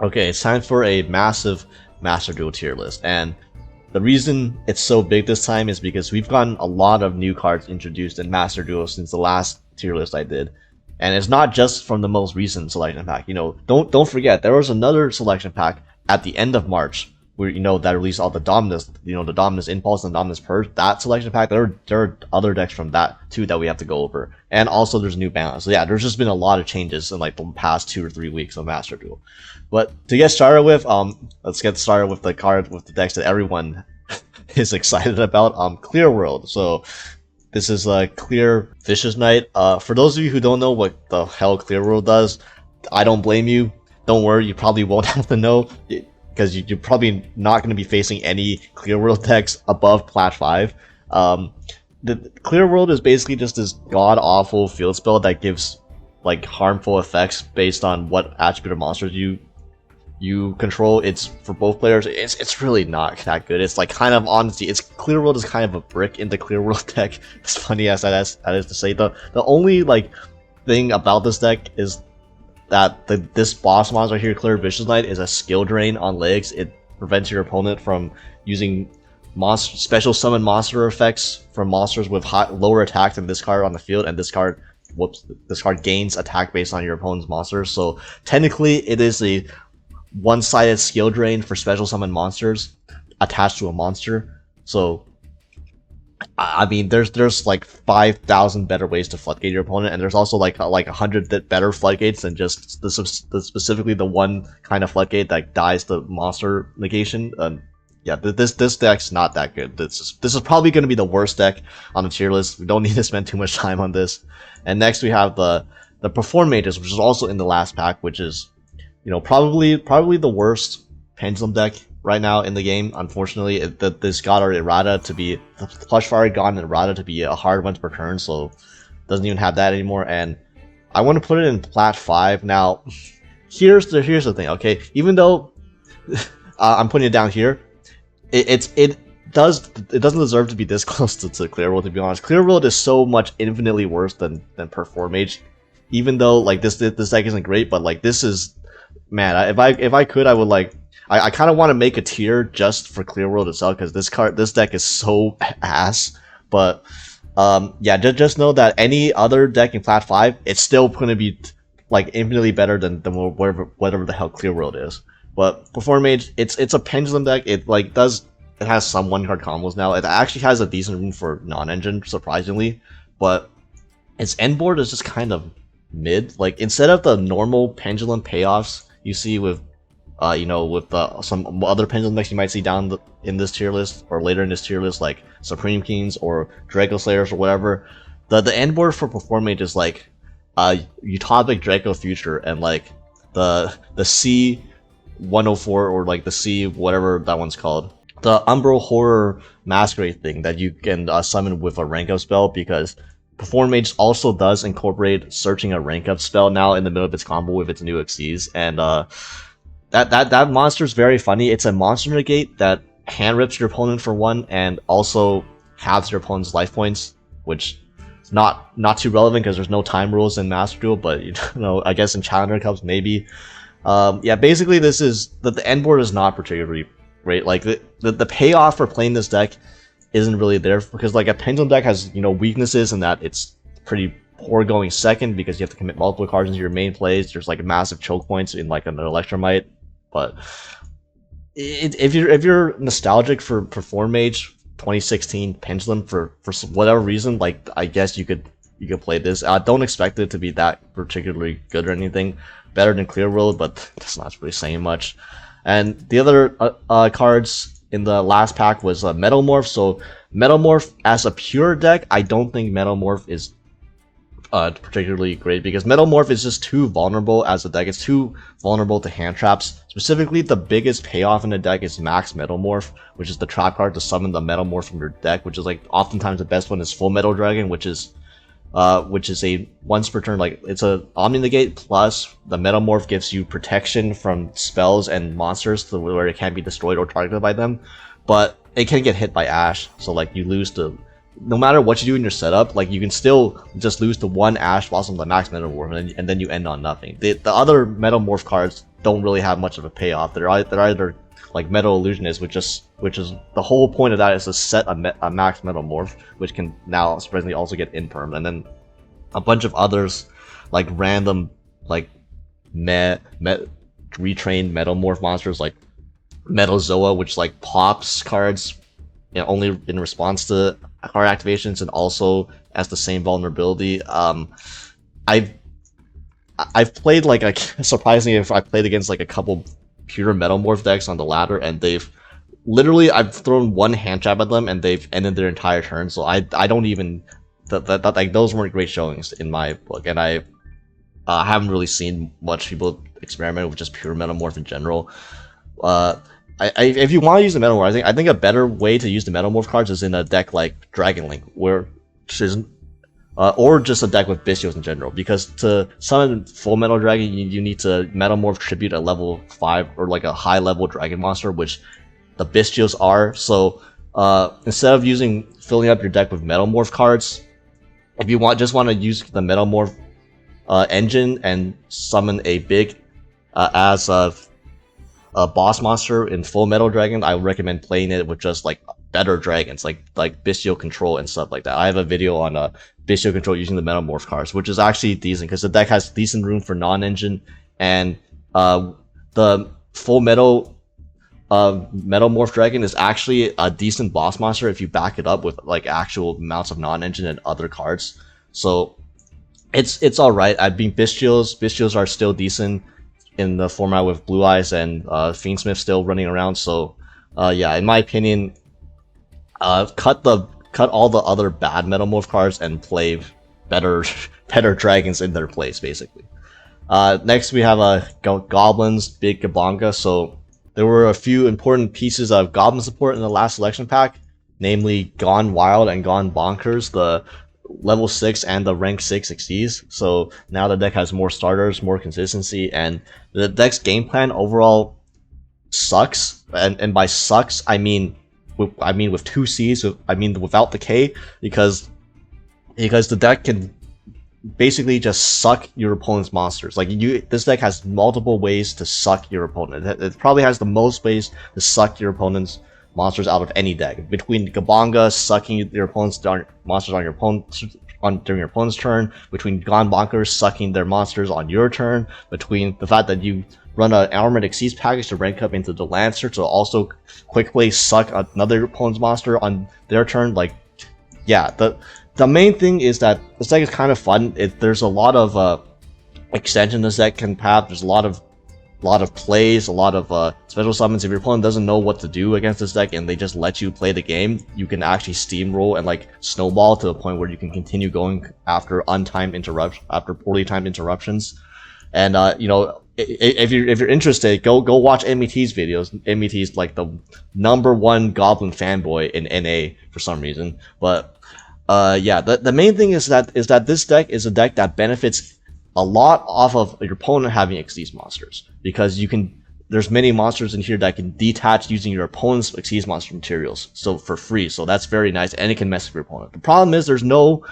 Okay, it's time for a massive Master Duel tier list, and the reason it's so big this time is because we've gotten a lot of new cards introduced in Master Duel since the last tier list I did. And it's not just from the most recent selection pack. You know, don't forget, there was another selection pack at the end of March where, you know, that released all the Dominus, you know, the Dominus Impulse and Dominus Purge. That selection pack, there are other decks from that too that we have to go over. And also there's new balance. So yeah, there's just been a lot of changes in like the past 2 or 3 weeks of Master Duel. But to get started with, let's get started with the card with the decks that everyone is excited about. Clear World. So this is a Clear Vicious Knight. For those of you who don't know what the hell Clear World does, I don't blame you. Don't worry, you probably won't have to know, because you're probably not going to be facing any Clear World decks above Plat 5. The Clear World is basically just this god-awful field spell that gives like harmful effects based on what attribute of monsters you control. It's for both players. It's really not that good. It's like kind of, honestly, it's Clear World is kind of a brick in the Clear World deck. As funny as that is to say. The only like thing about this deck is that this boss monster here, Clear Vicious Knight, is a skill drain on legs. It prevents your opponent from using special summon monster effects from monsters with lower attack than this card on the field, and this card gains attack based on your opponent's monsters. So technically it is a one-sided skill drain for special summon monsters attached to a monster. So I mean, there's like 5,000 better ways to floodgate your opponent, and there's also like 100 better floodgates than just specifically the one kind of floodgate that dies the monster negation. Yeah, this deck's not that good. This is probably going to be the worst deck on the tier list. We don't need to spend too much time on this. And next we have the Performage, which is also in the last pack, which is, you know, probably the worst pendulum deck right now in the game. Unfortunately, this got our errata to be the Plush Fire got an errata to be a hard one per turn, so doesn't even have that anymore. And I want to put it in Plat 5. Now, here's the thing, okay? Even though I'm putting it down here, it doesn't deserve to be this close to Clear World, to be honest. Clear World is so much infinitely worse than Performage. Even though like this deck isn't great, but like this is, man, if I could, I would like, I kind of want to make a tier just for Clear World itself, because this deck is so ass. But yeah, just know that any other deck in Plat 5, it's still going to be like infinitely better than whatever the hell Clear World is. But Performage, it's a pendulum deck. It has some 1-card combos now. It actually has a decent room for non-engine, surprisingly, but its end board is just kind of mid. Like, instead of the normal pendulum payoffs you see with you know, with some other pendulum decks you might see down in this tier list or later in this tier list, like Supreme Kings or Draco Slayers or whatever, the end board for Performage is like Utopic Draco Future and like the C104 or like the C whatever that one's called, the Umbral Horror Masquerade thing that you can summon with a rank up spell, because Performage also does incorporate searching a rank up spell now in the middle of its combo with its new Xyz, and that monster is very funny. It's a monster negate that hand rips your opponent for 1 and also halves your opponent's life points, which is not too relevant because there's no time rules in Master Duel, but you know, I guess in Challenger Cups maybe. Yeah, basically this is the end board is not particularly great. Like the payoff for playing this deck isn't really there, because like a pendulum deck has, you know, weaknesses in that it's pretty poor going second because you have to commit multiple cards into your main plays. There's like massive choke points in like an Electromite. But if you're nostalgic for Performage 2016 pendulum for whatever reason, like I guess you could play this. Don't expect it to be that particularly good or anything. Better than Clear World, but that's not really saying much. And the other cards in the last pack was Metamorph. So Metamorph as a pure deck, I don't think Metamorph is particularly great, because Metamorph is just too vulnerable as a deck. It's too vulnerable to hand traps. Specifically, the biggest payoff in the deck is Max Metamorph, which is the trap card to summon the Metamorph from your deck, which is like oftentimes the best one is Full Metal Dragon, which is a once per turn, like it's a Omni Negate plus the Metamorph gives you protection from spells and monsters to where it can't be destroyed or targeted by them, but it can get hit by Ash, so like you lose to, no matter what you do in your setup, like you can still just lose to 1 Ash Blossom the Max Metamorph, and then you end on nothing. The other Metamorph cards don't really have much of a payoff. They're either like Metal Illusionist, which is the whole point of that is to set a max Metamorph, which can now surprisingly also get Imperm, and then a bunch of others like random like retrained Metamorph monsters like Metazoa, which like pops cards, you know, only in response to card activations and also as the same vulnerability. I've played like surprisingly, if I played against like a couple pure Metamorph decks on the ladder, and they've literally I've thrown one hand trap at them and they've ended their entire turn. So I don't even that like those weren't great showings in my book, and I haven't really seen much people experiment with just pure Metamorph in general. If you want to use the Metamorph, I think a better way to use the Metamorph cards is in a deck like Dragon Link, or just a deck with Bystials in general. Because to summon Full Metal Dragon, you need to Metamorph Tribute a level 5 or like a high level Dragon monster, which the Bystials are. So instead of filling up your deck with Metamorph cards, if you just want to use the Metamorph engine and summon a big as a boss monster in Full Metal Dragon, I would recommend playing it with just like better dragons, like Bystial Control and stuff like that. I have a video on Bystial Control using the Metamorph cards, which is actually decent because the deck has decent room for non-engine, and the Full Metal Metamorph Dragon is actually a decent boss monster if you back it up with like actual amounts of non-engine and other cards. So it's alright. I mean, Bystials are still decent in the format with Blue-Eyes and Fiendsmith still running around. So yeah, in my opinion, cut all the other bad Metamorph cards and play better dragons in their place, basically. Next we have Goblins, Big Gabonga. So there were a few important pieces of Goblin support in the last selection pack, namely Gone Wild and Gone Bonkers, the level 6 and the rank 6 Xyz. So now the deck has more starters, more consistency, and the deck's game plan overall sucks. And by sucks, I mean with 2 C's, I mean without the K, because the deck can basically just suck your opponent's monsters. Like this deck has multiple ways to suck your opponent. It probably has the most ways to suck your opponent's monsters out of any deck. Between Gabonga sucking your opponent's monsters on your during your opponent's turn, between Gone Bonkers sucking their monsters on your turn, between the fact that you run an Armored Xyz package to rank up into the Lancer to also quick play suck another opponent's monster on their turn. Like, yeah, the main thing is that this deck is kind of fun. There's a lot of extension this deck can have. There's a lot of plays, a lot of special summons. If your opponent doesn't know what to do against this deck and they just let you play the game, you can actually steamroll and like snowball to a point where you can continue going after poorly timed interruptions. And you know, if you're interested, go watch MET's videos. MET's like the #1 Goblin fanboy in NA for some reason. But yeah, the main thing is that this deck is a deck that benefits a lot off of your opponent having Xyz monsters, because there's many monsters in here that can detach using your opponent's Xyz monster materials, so for free. So that's very nice, and it can mess with your opponent. The problem is there's no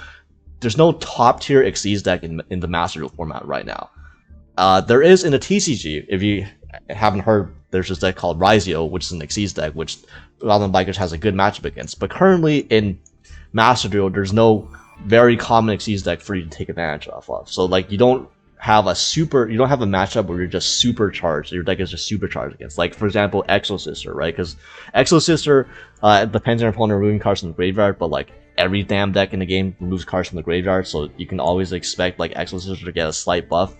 top tier Xyz deck in the Master Duel format right now. There is in the TCG. If you haven't heard, there's this deck called Rizio, which is an Xyz deck, which Goblin Bikers has a good matchup against. But currently in Master Duel, there's no very common Xyz deck for you to take advantage of. So like you don't have a matchup where you're just supercharged. Your deck is just supercharged against, like for example, Exo-Sister, right? Because Exo-Sister depends on your opponent removing cards from the graveyard, but like every damn deck in the game removes cards from the graveyard, so you can always expect like Exo-Sister to get a slight buff.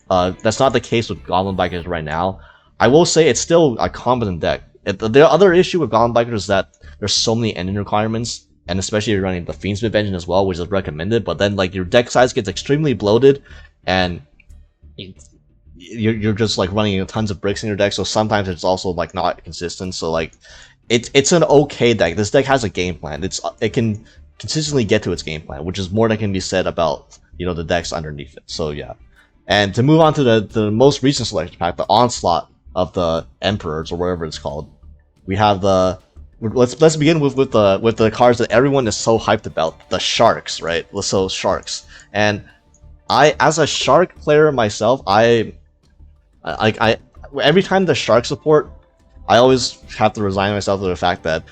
That's not the case with Goblin Bikers right now. I will say it's still a competent deck. The other issue with Goblin Bikers is that there's so many engine requirements, and especially if you're running the Fiendsmith engine as well, which is recommended, but then like your deck size gets extremely bloated, and you're just like running tons of bricks in your deck, so sometimes it's also like not consistent. So like it's an okay deck. This deck has a game plan. It can consistently get to its game plan, which is more than can be said about, you know, the decks underneath it. So yeah. And to move on to the most recent selection pack, the Onslaught of the Emperors, or whatever it's called, we have let's begin with the cards that everyone is so hyped about, the Sharks, right? So Sharks. And I, as a Shark player myself, I I every time the shark support, I always have to resign myself to the fact that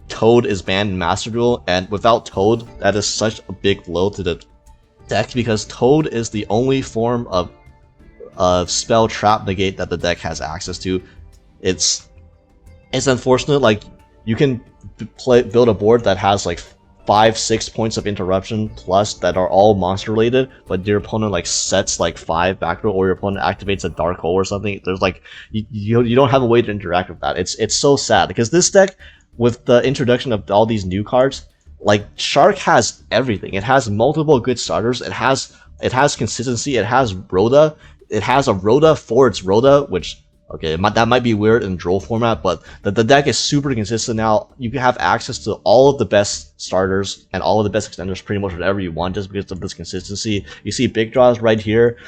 Toad is banned in Master Duel, and without Toad, that is such a big blow to the deck, because Toad is the only form of spell trap negate that the deck has access to. It's unfortunate. Like, you can build a board that has like 5-6 points of interruption plus that are all monster related, but your opponent like sets like 5 back row, or your opponent activates a dark hole or something. There's like you don't have a way to interact with that. It's so sad, because this deck, with the introduction of all these new cards, like Shark has everything. It has multiple good starters. It has consistency. It has Rhoda. It has a Rhoda for its Rhoda, which, okay, that might be weird in Droll format, but the deck is super consistent now. You can have access to all of the best starters and all of the best extenders pretty much whatever you want just because of this consistency. You see big draws right here.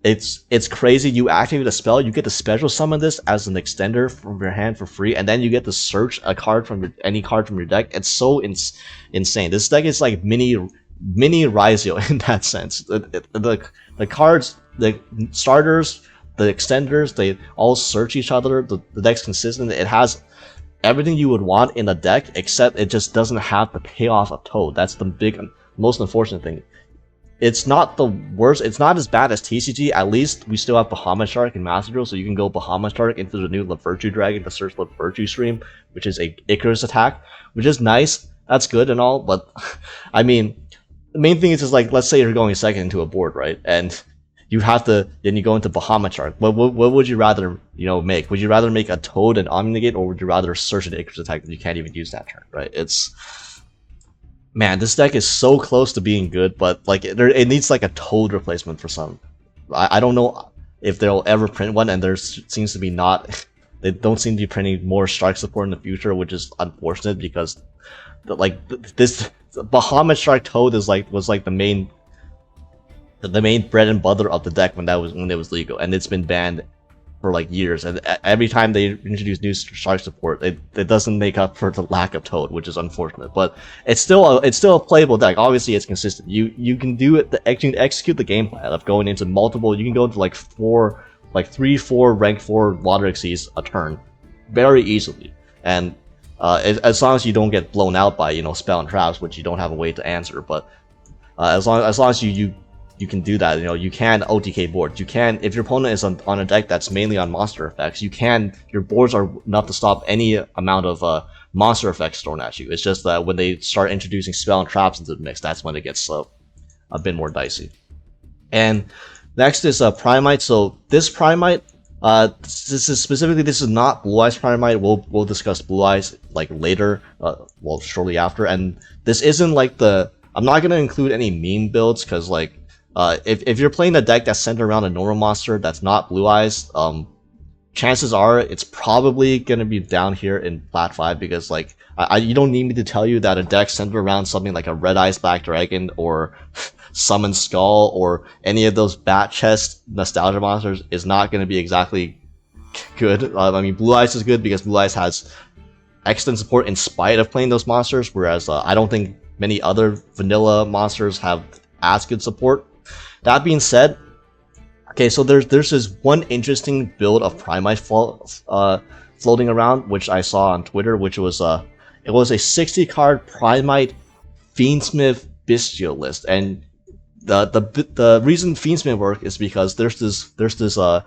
It's crazy. You activate a spell, you get to special summon this as an extender from your hand for free, and then you get to search a card from any card from your deck. It's so insane. This deck is like mini Raizio in that sense. The cards, the starters, the extenders, they all search each other. The deck's consistent. It has everything you would want in a deck, except it just doesn't have the payoff of Toad. That's the most unfortunate thing. It's not the worst. It's not as bad as TCG. At least we still have Bahamut Shark and Master Duel, so you can go Bahamut Shark into the new Lavirtue Dragon to search Lavirtue Stream, which is a Icarus attack, which is nice. That's good and all, but I mean, the main thing is just like, let's say you're going second into a board, right? And you have to, then you go into Bahamut Shark. What would you rather, make? Would you rather make a Toad and Omnigate, or would you rather search an Icarus attack that you can't even use that turn, right? Man, this deck is so close to being good, but like it needs like a Toad replacement for some. I don't know if they'll ever print one, and there seems to be not. They don't seem to be printing more Shark support in the future, which is unfortunate, because this Bahamut Shark Toad was like the main bread and butter of the deck when it was legal, and it's been banned for like years, and every time they introduce new Shark support, it doesn't make up for the lack of Toad, which is unfortunate. But it's still a playable deck. Obviously, it's consistent. You can do it. You can execute the game plan of going into multiple. You can go into like 3-4 rank 4 Water Exceeds a turn very easily, and as long as you don't get blown out by spell and traps, which you don't have a way to answer. But as long as you can do that. You can OTK boards. You can, if your opponent is on a deck that's mainly on monster effects, your boards are enough to stop any amount of monster effects thrown at you. It's just that when they start introducing spell and traps into the mix, that's when it gets a bit more dicey. And next is Primite. So this Primite, this is not Blue-Eyes Primite. We'll discuss Blue-Eyes like later, shortly after. And this isn't like I'm not gonna include any meme builds, because like if you're playing a deck that's centered around a normal monster that's not Blue-Eyes, chances are it's probably gonna be down here in Plat 5, because like you don't need me to tell you that a deck centered around something like a Red Eyes Black Dragon or Summon Skull or any of those Bat Chest nostalgia monsters is not going to be exactly good. I mean, Blue-Eyes is good because Blue-Eyes has excellent support in spite of playing those monsters, whereas I don't think many other vanilla monsters have as good support. That being said, okay, so there's this one interesting build of Primite floating around, which I saw on Twitter, which was it was a 60 card Primite Fiendsmith Bestial list, and the reason Fiendsmith work is because there's this I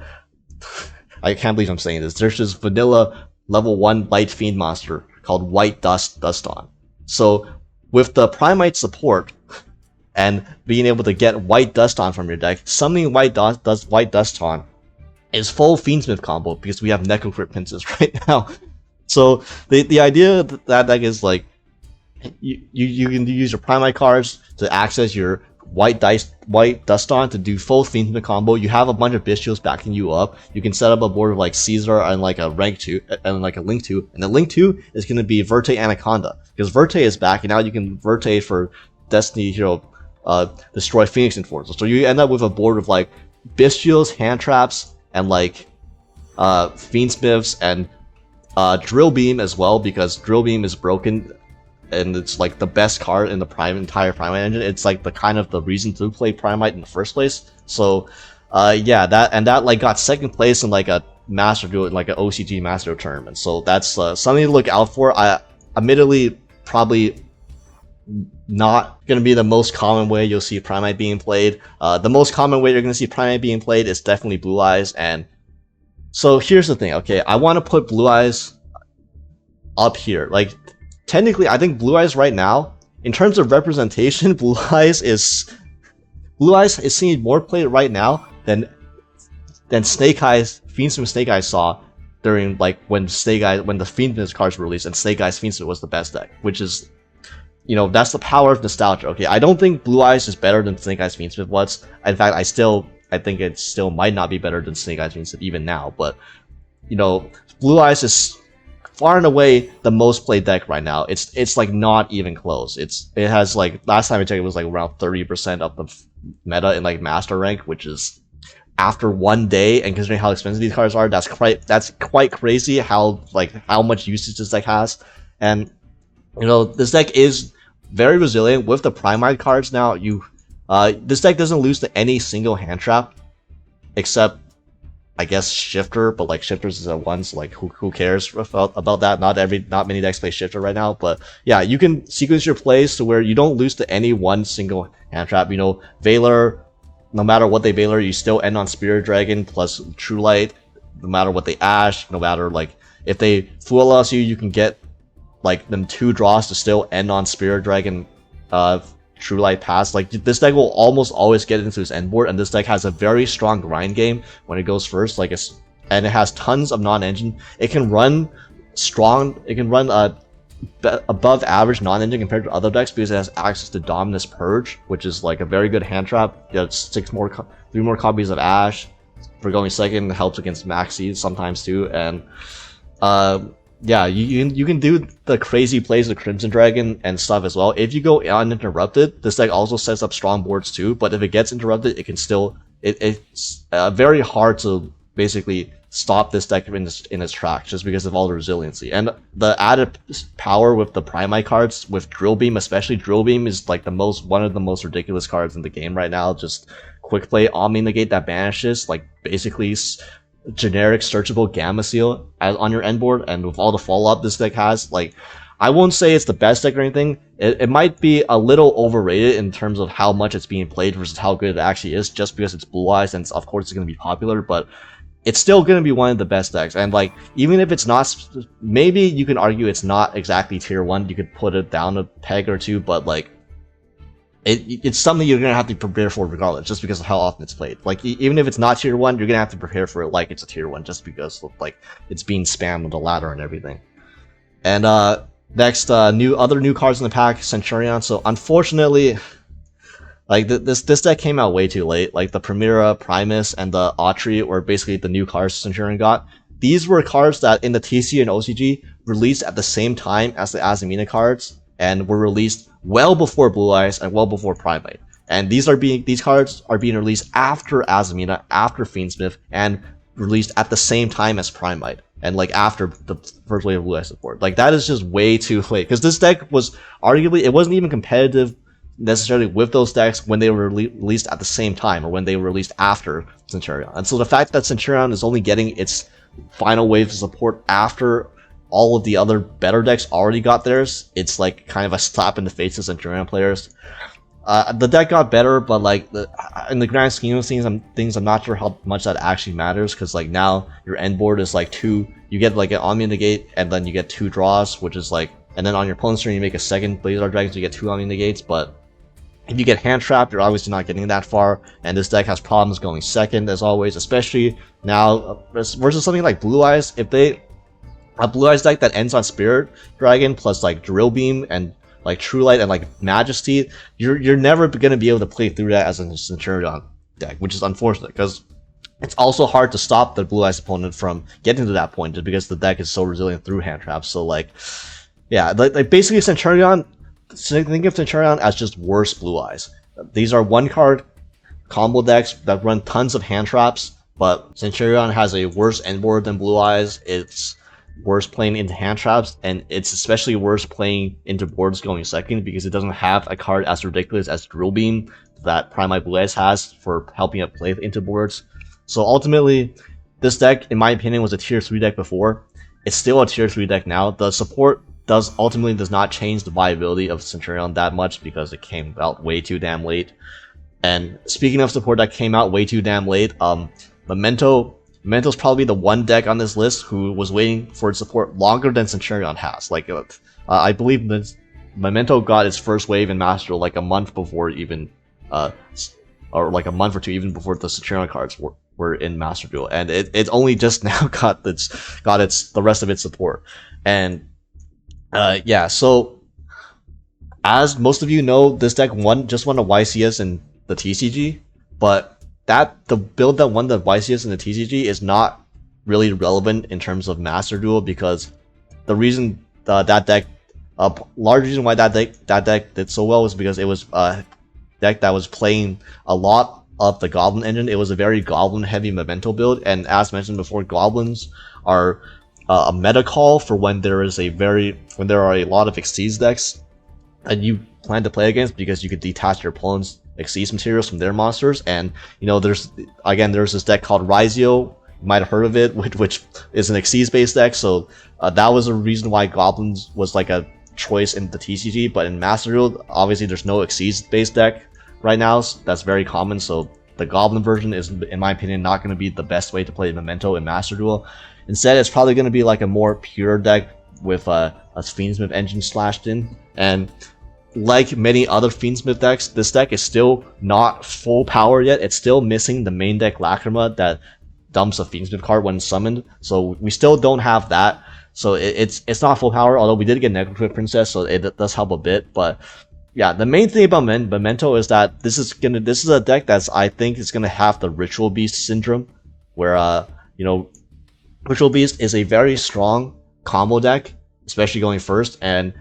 can't believe I'm saying this. There's this vanilla level 1 light fiend monster called White Duston. So with the Primite support and being able to get White Duston from your deck, summoning White Duston is full Fiendsmith combo because we have Necrocrypt Pincers right now. So the idea that deck is like you can use your Primite cards to access your White Duston to do full Fiendsmith combo. You have a bunch of Bestials backing you up. You can set up a board of like Caesar and like a rank 2 and like a link 2, and the link 2 is going to be Verte Anaconda, because Verte is back, and now you can Verte for Destiny Hero destroy Phoenix Enforcer. So you end up with a board of like Bestials, hand traps, and like Fiendsmiths and Drill Beam as well, because Drill Beam is broken and it's like the best card in the entire Primite engine. It's like the reason to play Primite in the first place. So Yeah, that like got second place in like a Master Duel, like an OCG Master Duel tournament. So that's something to look out for. I admittedly probably not going to be the most common way you'll see Primite being played. The most common way you're going to see Primite being played is definitely Blue-Eyes. And so here's the thing, okay? I want to put Blue-Eyes up here. Like, technically, I think Blue-Eyes right now, in terms of representation, Blue-Eyes is seeing more play right now than Snake Eyes, Fiendsmith Snake Eyes saw during like when the Fiendsmith cards were released, and Snake Eyes Fiendsmith was the best deck, which is, you know, that's the power of nostalgia. Okay, I don't think Blue-Eyes is better than Snake Eyes Fiendsmith was. In fact, I think it still might not be better than Snake Eyes Fiendsmith even now. But you know, Blue-Eyes is far and away the most played deck right now. It's like not even close. It has like, last time I checked, it was like around 30% of the meta in like master rank, which is, after one day, and considering how expensive these cards are, that's quite crazy how much usage this deck has. And you know, this deck is very resilient with the Primite cards. Now this deck doesn't lose to any single hand trap except, I guess, Shifter, but like Shifters is a one, so like who cares about that? Not many decks play Shifter right now, but yeah, you can sequence your plays to where you don't lose to any one single hand trap. You know, Veiler, no matter what they Veiler, you still end on Spirit Dragon plus True Light. No matter what they Ash, no matter like if they Fool Us you can get like them 2 draws to still end on Spirit Dragon, True Light Pass. Like, this deck will almost always get into its end board, and this deck has a very strong grind game when it goes first. Like, and it has tons of non-engine. It can run strong. It can run above average non-engine compared to other decks because it has access to Dominus Purge, which is like a very good hand trap. You have 3 more copies of Ash for going second. It helps against Maxis sometimes too, and yeah, you can do the crazy plays of Crimson Dragon and stuff as well. If you go uninterrupted, this deck also sets up strong boards too, but if it gets interrupted, it can still, it's very hard to basically stop this deck in its tracks just because of all the resiliency. And the added power with the Primite cards, with Drill Beam, especially Drill Beam is like one of the most ridiculous cards in the game right now. Just quick play Omni Negate that banishes like basically generic searchable Gamma Seal on your end board, and with all the follow-up this deck has, like, I won't say it's the best deck or anything. It might be a little overrated in terms of how much it's being played versus how good it actually is, just because it's Blue-Eyes and of course it's going to be popular, but it's still going to be one of the best decks. And like, even if it's not, maybe you can argue it's not exactly tier 1, you could put it down a peg or two, but like, it's something you're going to have to prepare for regardless, just because of how often it's played. Like, even if it's not tier 1, you're going to have to prepare for it like it's a tier 1, just because, like, it's being spammed with the ladder and everything. And, next, other new cards in the pack, Centurion. So, unfortunately, like, this deck came out way too late. Like, the Chimera, Primus, and the Autry were basically the new cards Centurion got. These were cards that, in the TC and OCG, released at the same time as the Azamina cards, and were released well before Blue-Eyes and well before Primite. And these cards are being released after Azamina, after Fiendsmith, and released at the same time as Primite, and like after the first wave of Blue-Eyes support. Like, that is just way too late, because this deck was arguably, it wasn't even competitive necessarily with those decks when they were released at the same time, or when they were released after Centurion. And so the fact that Centurion is only getting its final wave of support after all of the other better decks already got theirs, it's like kind of a slap in the face to Centurion players. The deck got better, but like in the grand scheme of things, I'm not sure how much that actually matters, because like now your end board is like you get like an Omni Negate, and then you get 2 draws, which is like, and then on your opponent's turn you make a second Blazar Dragon, so you get 2 Omni Negates. But if you get hand trapped, you're obviously not getting that far, and this deck has problems going second as always, especially now versus something like Blue-Eyes. If a Blue-Eyes deck that ends on Spirit Dragon plus like Drill Beam and like True Light and like Majesty, you're never gonna be able to play through that as a Centurion deck, which is unfortunate, because it's also hard to stop the Blue-Eyes opponent from getting to that point just because the deck is so resilient through hand traps. So like, yeah, like basically Centurion, think of Centurion as just worse Blue-Eyes. These are 1-card combo decks that run tons of hand traps, but Centurion has a worse end board than Blue-Eyes. It's worse playing into hand traps, and it's especially worse playing into boards going second, because it doesn't have a card as ridiculous as Drill Beam that Primite Blue-Eyes has for helping it play into boards. So ultimately, this deck, in my opinion, was a tier 3 deck before. It's still a tier 3 deck now. The support ultimately does not change the viability of Centurion that much because it came out way too damn late. And speaking of support that came out way too damn late, Memento's probably the one deck on this list who was waiting for its support longer than Centurion has. Like, I believe that Memento got its first wave in Master Duel like a month before even, or like a month or two even before the Centurion cards were in Master Duel, and it only just now got the rest of its support. And yeah, so as most of you know, this deck just won a YCS in the TCG, but the build that won the YCS in the TCG is not really relevant in terms of Master Duel, because the reason that deck, large reason why that deck did so well was because it was a deck that was playing a lot of the Goblin engine. It was a very Goblin heavy Memento build, and as mentioned before, Goblins are a meta call for when there are a lot of Exceeds decks and you plan to play against, because you could detach your opponent's Exceeds materials from their monsters. And there's this deck called Rizio, you might have heard of it, which is an Exceeds based deck. So that was a reason why Goblins was like a choice in the TCG. But in Master Duel, obviously there's no Exceeds based deck right now, so that's very common. So the Goblin version is, in my opinion, not going to be the best way to play Memento in Master Duel. Instead, it's probably going to be like a more pure deck with a Fiendsmith engine slashed in. And like many other Fiendsmith decks, this deck is still not full power yet. It's still missing the main deck Lacrima that dumps a Fiendsmith card when summoned. So we still don't have that. So it's not full power, although we did get Necroquip Princess, so it does help a bit. But yeah, the main thing about Memento is that this is a deck I think is gonna have the Ritual Beast syndrome, where Ritual Beast is a very strong combo deck, especially going first, and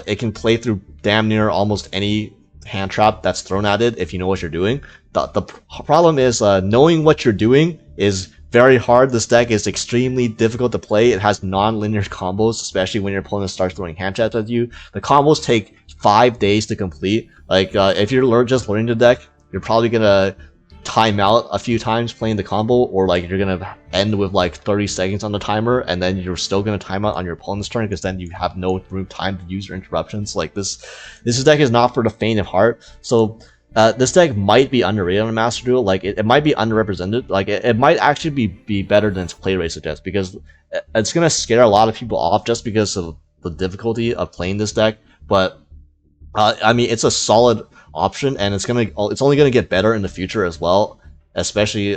it can play through damn near almost any hand trap that's thrown at it if you know what you're doing. The problem is knowing what you're doing is very hard. This deck is extremely difficult to play. It has non-linear combos, especially when your opponent starts throwing hand traps at you. The combos take 5 days to complete. Like if you're just learning the deck, you're probably gonna time out a few times playing the combo, or like you're gonna end with like 30 seconds on the timer, and then you're still gonna time out on your opponent's turn, because then you have no time to use your interruptions. Like this deck is not for the faint of heart. So this deck might be underrated on Master Duel. Like it might be underrepresented. Like it might actually be better than its play rate suggests, because it's gonna scare a lot of people off just because of the difficulty of playing this deck. But I mean, it's a solid option, and it's only gonna get better in the future as well, especially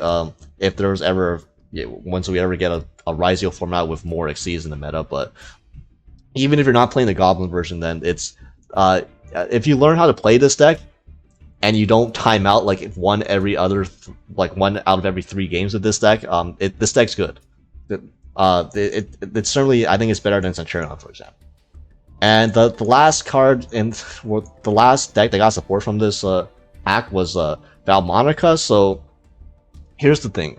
if there's ever once we ever get a Rizio format with more Exceeds in the meta. But even if you're not playing the Goblin version, then it's if you learn how to play this deck and you don't time out like one out of every 3 games with this deck, this deck's good. It's certainly, I think it's better than Centurion, for example. And the last card the last deck that got support from this hack was Vaalmonica. So here's the thing.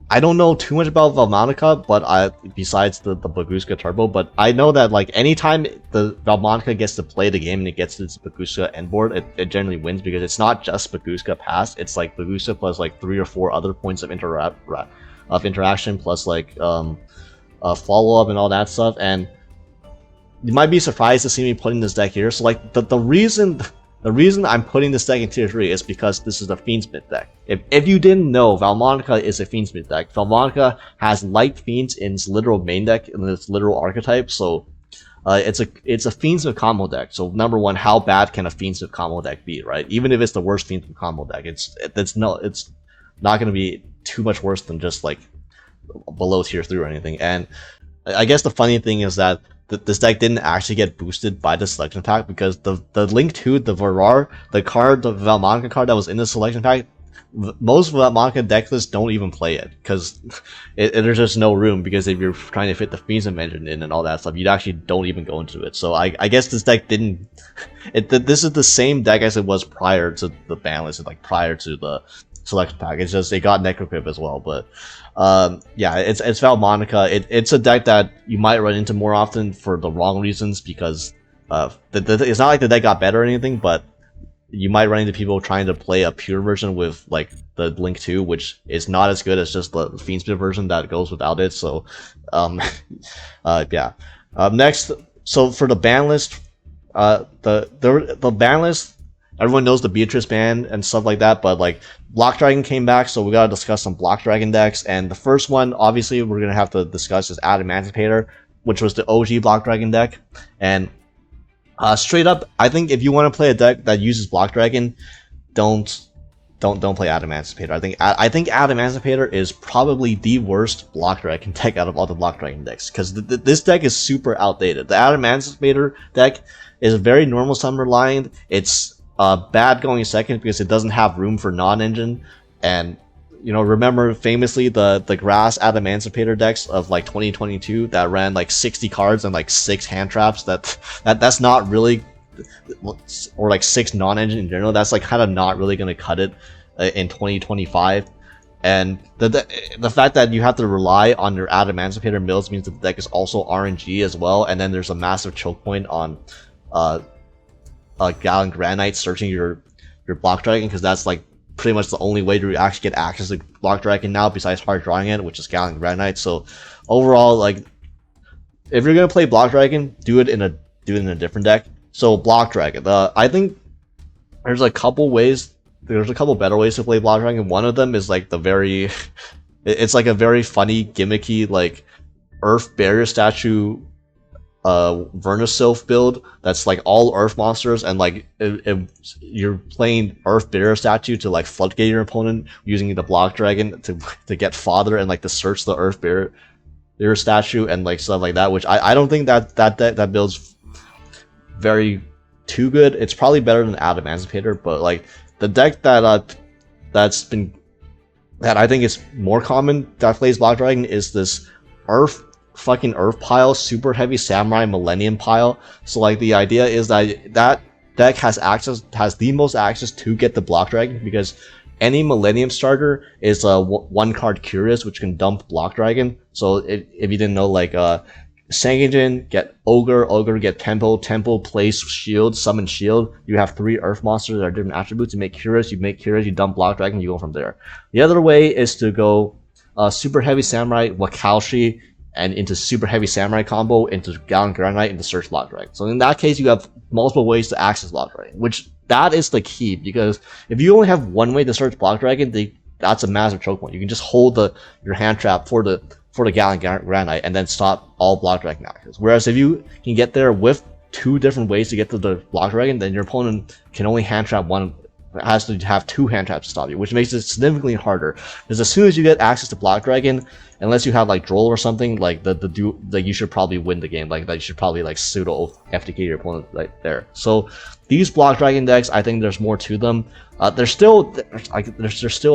I don't know too much about Vaalmonica, but besides the Baguska Turbo, but I know that like anytime the Vaalmonica gets to play the game and it gets its Baguska end board, it generally wins, because it's not just Baguska pass. It's like Baguska plus like 3 or 4 other points of interaction, plus like follow up and all that stuff. And you might be surprised to see me putting this deck here. So like the reason I'm putting this deck in tier 3 is because this is a Fiendsmith deck. If you didn't know, Vaalmonica is a Fiendsmith deck. Vaalmonica has light fiends in its literal main deck, in its literal archetype. So it's a Fiendsmith combo deck. So number one, how bad can a Fiendsmith combo deck be, right? Even if it's the worst Fiendsmith combo deck, it's not going to be too much worse than just like below tier 3 or anything. And I guess the funny thing is that this deck didn't actually get boosted by the selection pack, because the Link 2, the Varar, the Vaalmonica card that was in the selection pack, most Vaalmonica deck lists don't even play it, because there's just no room, because if you're trying to fit the Fiendsmith engine in and all that stuff, you actually don't even go into it. So I guess this deck didn't... this is the same deck as it was prior to the banlist, like prior to the selection pack. It's just it got Necroquip as well. But yeah, it's Vaalmonica. It's a deck that you might run into more often for the wrong reasons, because it's not like the deck got better or anything, but you might run into people trying to play a pure version with like the Link 2, which is not as good as just the Fiendsmith version that goes without it. So, yeah. Next, so for the ban list, the ban list, everyone knows the Beatrice ban and stuff like that, but like Block Dragon came back, so we gotta discuss some Block Dragon decks. And the first one, obviously, we're gonna have to discuss is Adamantipator, which was the OG Block Dragon deck. And straight up, I think if you want to play a deck that uses Block Dragon, don't play Adamantipator. I think Adamantipator is probably the worst Block Dragon deck out of all the Block Dragon decks, because this deck is super outdated. The Adamantipator deck is very normal summon reliant. It's bad going second because it doesn't have room for non-engine, and you know, remember famously the grass Adamantipator decks of like 2022 that ran like 60 cards and like 6 hand traps. That's not really, or like 6 non-engine in general. That's like kind of not really gonna cut it in 2025. And the fact that you have to rely on your Adamantipator mills means that the deck is also RNG as well. And then there's a massive choke point on Gallant Granite searching your Block Dragon, because that's like pretty much the only way to actually get access to Block Dragon now, besides hard drawing it, which is Gallant Granite. So overall, like, if you're gonna play Block Dragon, do it in a different deck. So Block Dragon, I think there's a couple better ways to play Block Dragon. One of them is like it's like a very funny, gimmicky, like Earth Barrier Statue Vernisylph build that's like all Earth monsters, and like you're playing Earth Barrier Statue to like floodgate your opponent using the Block Dragon to get fodder and like to search the Earth Barrier Statue and like stuff like that, which I don't think that build's very too good. It's probably better than Adamantipator, but like the deck that I think is more common that plays Block Dragon is this Earth pile, super heavy Samurai Millennium pile. So like the idea is that deck has the most access to get the Block Dragon, because any Millennium starter is a 1-card Curious, which can dump Block Dragon. So if you didn't know, like Sangenjin, get Ogre get Tempo, place Shield, summon Shield. You have 3 Earth monsters that are different attributes. You make Curious, you dump Block Dragon, you go from there. The other way is to go super heavy Samurai Wakaushi and into super heavy Samurai combo, into Gallant Granite, into search Block Dragon. So in that case, you have multiple ways to access Block Dragon, which that is the key, because if you only have one way to search Block Dragon, that's a massive choke point. You can just hold your hand trap for the Gallant Granite and then stop all Block Dragon access. Whereas if you can get there with 2 different ways to get to the Block Dragon, then your opponent can only hand trap one, has to have 2 hand traps to stop you, which makes it significantly harder. Because as soon as you get access to Block Dragon, unless you have like Droll or something, like you should probably win the game. Like you should probably like pseudo FTK your opponent right there. So these Block Dragon decks, I think there's more to them. There's still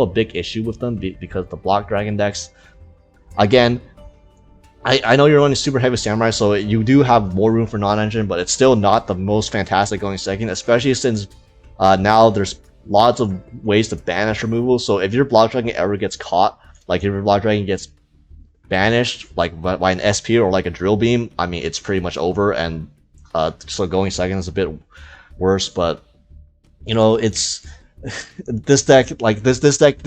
a big issue with them because the Block Dragon decks, again, I know you're running super heavy Samurai, so you do have more room for non-engine, but it's still not the most fantastic going second, especially since now there's lots of ways to banish removal. So if your Block Dragon ever gets caught, like if your Block Dragon gets banished like by an SP or like a Drill Beam, I mean, it's pretty much over, and so going second is a bit worse. But you know, it's this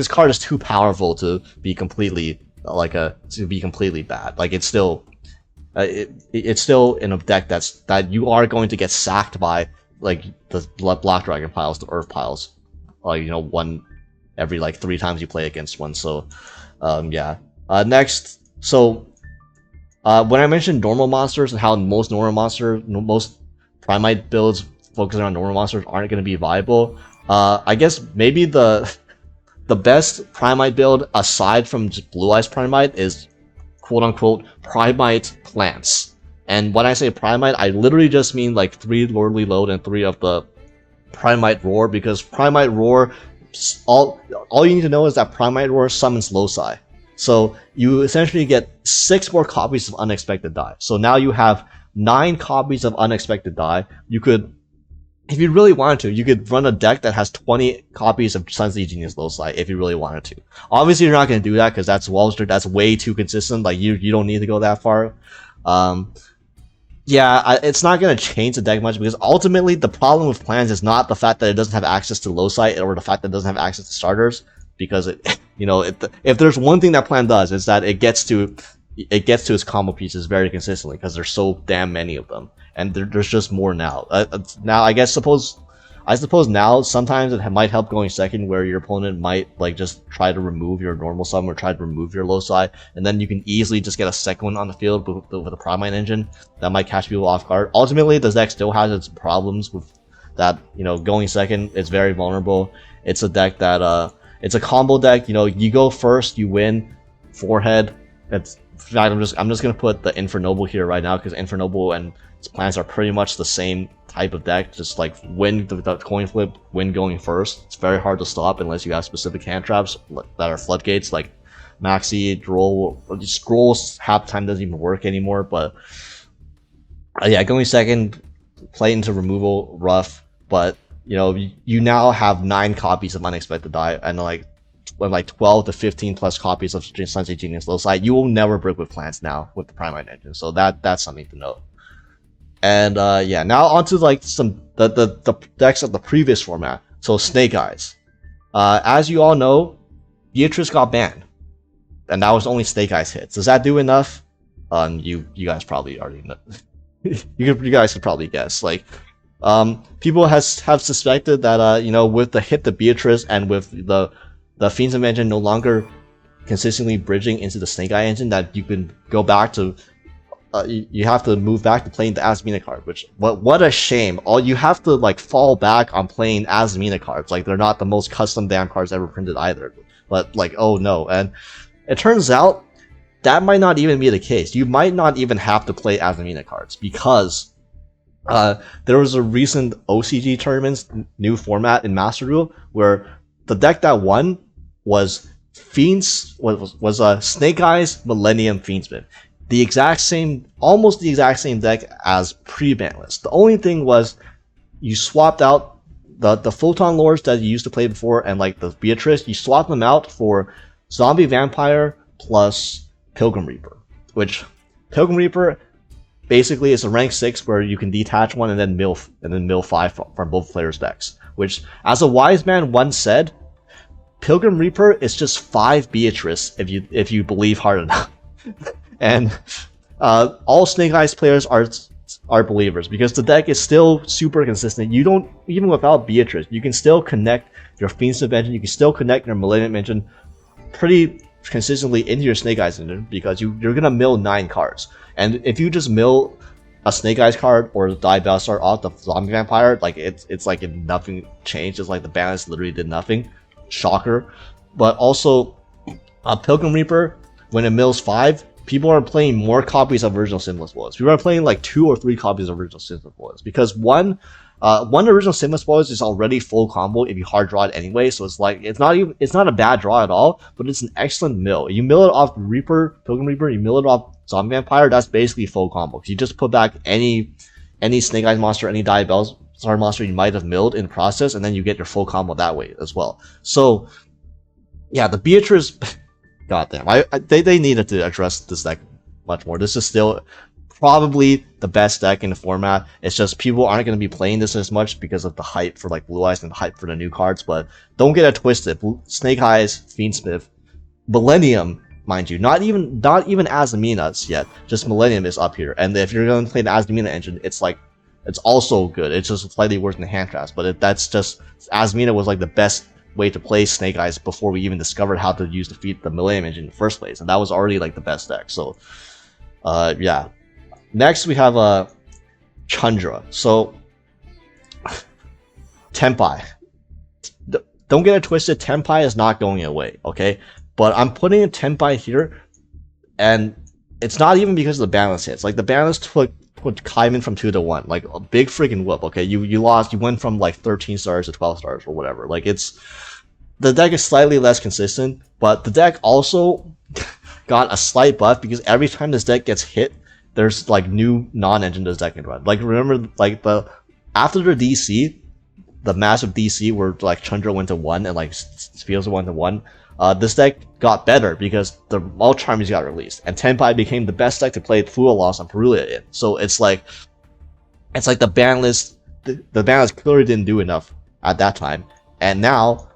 card is too powerful to be completely bad. Like it's still it's still in a deck that you are going to get sacked by, like the Block Dragon piles, the Earth piles, like, you know, one every like 3 times you play against one. So yeah. Next, so when I mentioned normal monsters and how most Primite builds focusing on normal monsters aren't going to be viable, I guess maybe the best Primite build aside from just Blue-Eyes Primite is quote-unquote Primite plants. And when I say Primite, I literally just mean like 3 Lordly Load and 3 of the Primite Roar, because Primite Roar, all you need to know is that Primite Roar summons Loci. So you essentially get 6 more copies of Unexpected Die. So now you have 9 copies of Unexpected Die. You could, if you really wanted to, you could run a deck that has 20 copies of Sunset Genius Loci if you really wanted to. Obviously, you're not going to do that because that's Wall Street. That's way too consistent. Like you don't need to go that far. Yeah, it's not going to change the deck much because ultimately the problem with plans is not the fact that it doesn't have access to loci or the fact that it doesn't have access to starters, because it, if there's one thing that plan does is that it gets to its combo pieces very consistently because there's so damn many of them, and there's just more now. Now I suppose now sometimes it might help going second, where your opponent might like just try to remove your normal summon or try to remove your loci, and then you can easily just get a second one on the field with a Primite engine that might catch people off guard. Ultimately, the deck still has its problems with that. Going second is very vulnerable. It's a deck that it's a combo deck. You go first, you win. Forehead. It's in fact, I'm just gonna put the Infernoble here right now because Infernoble and its plans are pretty much the same type of deck. Just like win the coin flip, win going first. It's very hard to stop unless you have specific hand traps that are floodgates, like Maxi, Droll. Scrolls half the time doesn't even work anymore. But yeah, going second, play into removal, rough. But you now have 9 copies of Unexpected Die and like 12 to 15 plus copies of Sunset Genius Loci. You will never break with plants now with the Primite engine, so that's something to note. And yeah, now onto like the decks of the previous format. So Snake Eyes. As you all know, Beatrice got banned, and that was only Snake Eyes hits. Does that do enough? You guys probably already know. you guys could probably guess. Like, people have suspected that with the hit the Beatrice and with the Fiendsmith engine no longer consistently bridging into the Snake Eye engine, that you can go back to you have to move back to playing the Azmina card, which what a shame. You have to like fall back on playing Azmina cards. Like, they're not the most custom damn cards ever printed either. But like, oh no. And it turns out that might not even be the case. You might not even have to play Azmina cards, because there was a recent OCG tournament's new format in Master Duel where the deck that won was Snake Eyes Millennium Fiendsmith. Almost the exact same deck as pre-banlist. The only thing was you swapped out the Photon Lords that you used to play before and like the Beatrice, you swapped them out for Zombie Vampire plus Pilgrim Reaper, which Pilgrim Reaper basically is a rank 6 where you can detach one and then mill 5 from both players' decks, which, as a wise man once said, Pilgrim Reaper is just 5 Beatrice if you believe hard enough. And all Snake Eyes players are believers, because the deck is still super consistent. You don't, even without Beatrice, you can still connect your Fiendsmith engine, you can still connect your Millennium engine pretty consistently into your Snake Eyes engine, because you're gonna mill 9 cards. And if you just mill a Snake Eyes card or the Die Bastard off the Zombie Vampire, like it's like nothing changed. It's like the balance literally did nothing. Shocker. But also, Pilgrim Reaper, when it mills 5, people are playing more copies of Original Sinless Bullets. People are playing like 2 or 3 copies of Original Sinless Bullets, because one Original Sinless Bullets is already full combo if you hard draw it anyway. So it's like it's not a bad draw at all, but it's an excellent mill. You mill it off Pilgrim Reaper, you mill it off Zombie Vampire, that's basically full combo. You just put back any Snake Eyes monster, any Die Bastard monster you might have milled in the process, and then you get your full combo that way as well. So yeah, the Beatrice, goddamn, they needed to address this deck much more. This is still probably the best deck in the format. It's just people aren't going to be playing this as much because of the hype for like Blue Eyes and the hype for the new cards. But don't get it twisted. Snake Eyes, Fiendsmith, Millennium, mind you, not even Azmina's yet. Just Millennium is up here. And if you're going to play the Azmina engine, it's also good. It's just slightly worse than the hand traps. But that's just, Azmina was like the best way to play Snake Eyes before we even discovered how to defeat the Millennium engine in the first place, and that was already like the best deck. So yeah. Next we have Chandra. So Tenpai, don't get it twisted, Tenpai is not going away, okay? But I'm putting a Tenpai here, and it's not even because of the balance hits. Like, the balance put Kaiman from 2 to 1, like a big freaking whoop. Okay, you went from like 13 stars to 12 stars or whatever. Like, the deck is slightly less consistent, but the deck also got a slight buff because every time this deck gets hit, there's like new non-engine this deck can run. Like, remember, like after the DC, the massive DC where like Chandra went to 1 and like Fields went to 1, this deck got better because the all charms got released, and Tenpai became the best deck to play Full Loss on Perulia in. So it's like the ban list, the ban list clearly didn't do enough at that time, and now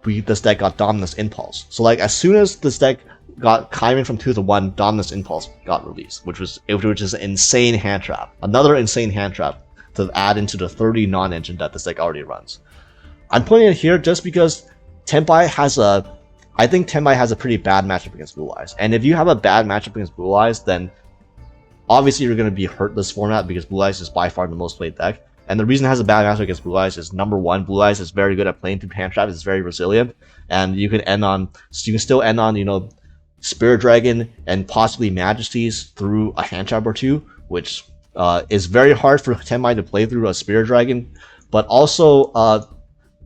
this deck got Dominus Impulse. So like as soon as this deck got Chiron from 2 to 1, Dominus Impulse got released, which is an insane hand trap. Another insane hand trap to add into the 30 non-engine that this deck already runs. I'm putting it here just because I think Tenpai has a pretty bad matchup against Blue-Eyes. And if you have a bad matchup against Blue-Eyes, then obviously you're going to be hurt this format because Blue-Eyes is by far the most played deck. And the reason it has a bad matchup against Blue-Eyes is, number one, Blue-Eyes is very good at playing through hand traps. It's very resilient, and you can still end on, you know, Spirit Dragon and possibly Majesties through a hand trap or two, which is very hard for Tenpai to play through a Spirit Dragon. But also,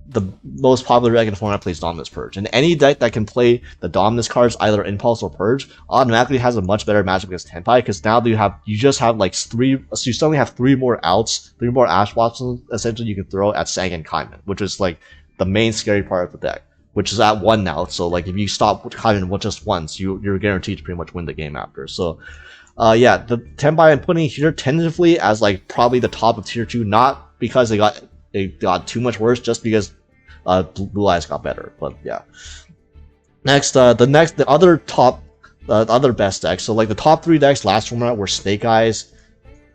the most popular deck in the format plays Dominus Purge, and any deck that can play the Dominus cards, either Impulse or Purge, automatically has a much better matchup against Tenpai, because now you just have like so you suddenly have 3 more outs, 3 more Ash Blossoms essentially you can throw at Sang and Kaiman, which is like the main scary part of the deck, which is at 1 now. So like if you stop Kaiman just once, you're guaranteed to pretty much win the game after. So yeah, the Tenpai I'm putting here tentatively as like probably the top of tier 2, not because they got too much worse, just because Blue-Eyes got better. But yeah. Next, the other best decks. So like the top 3 decks last format were Snake Eyes,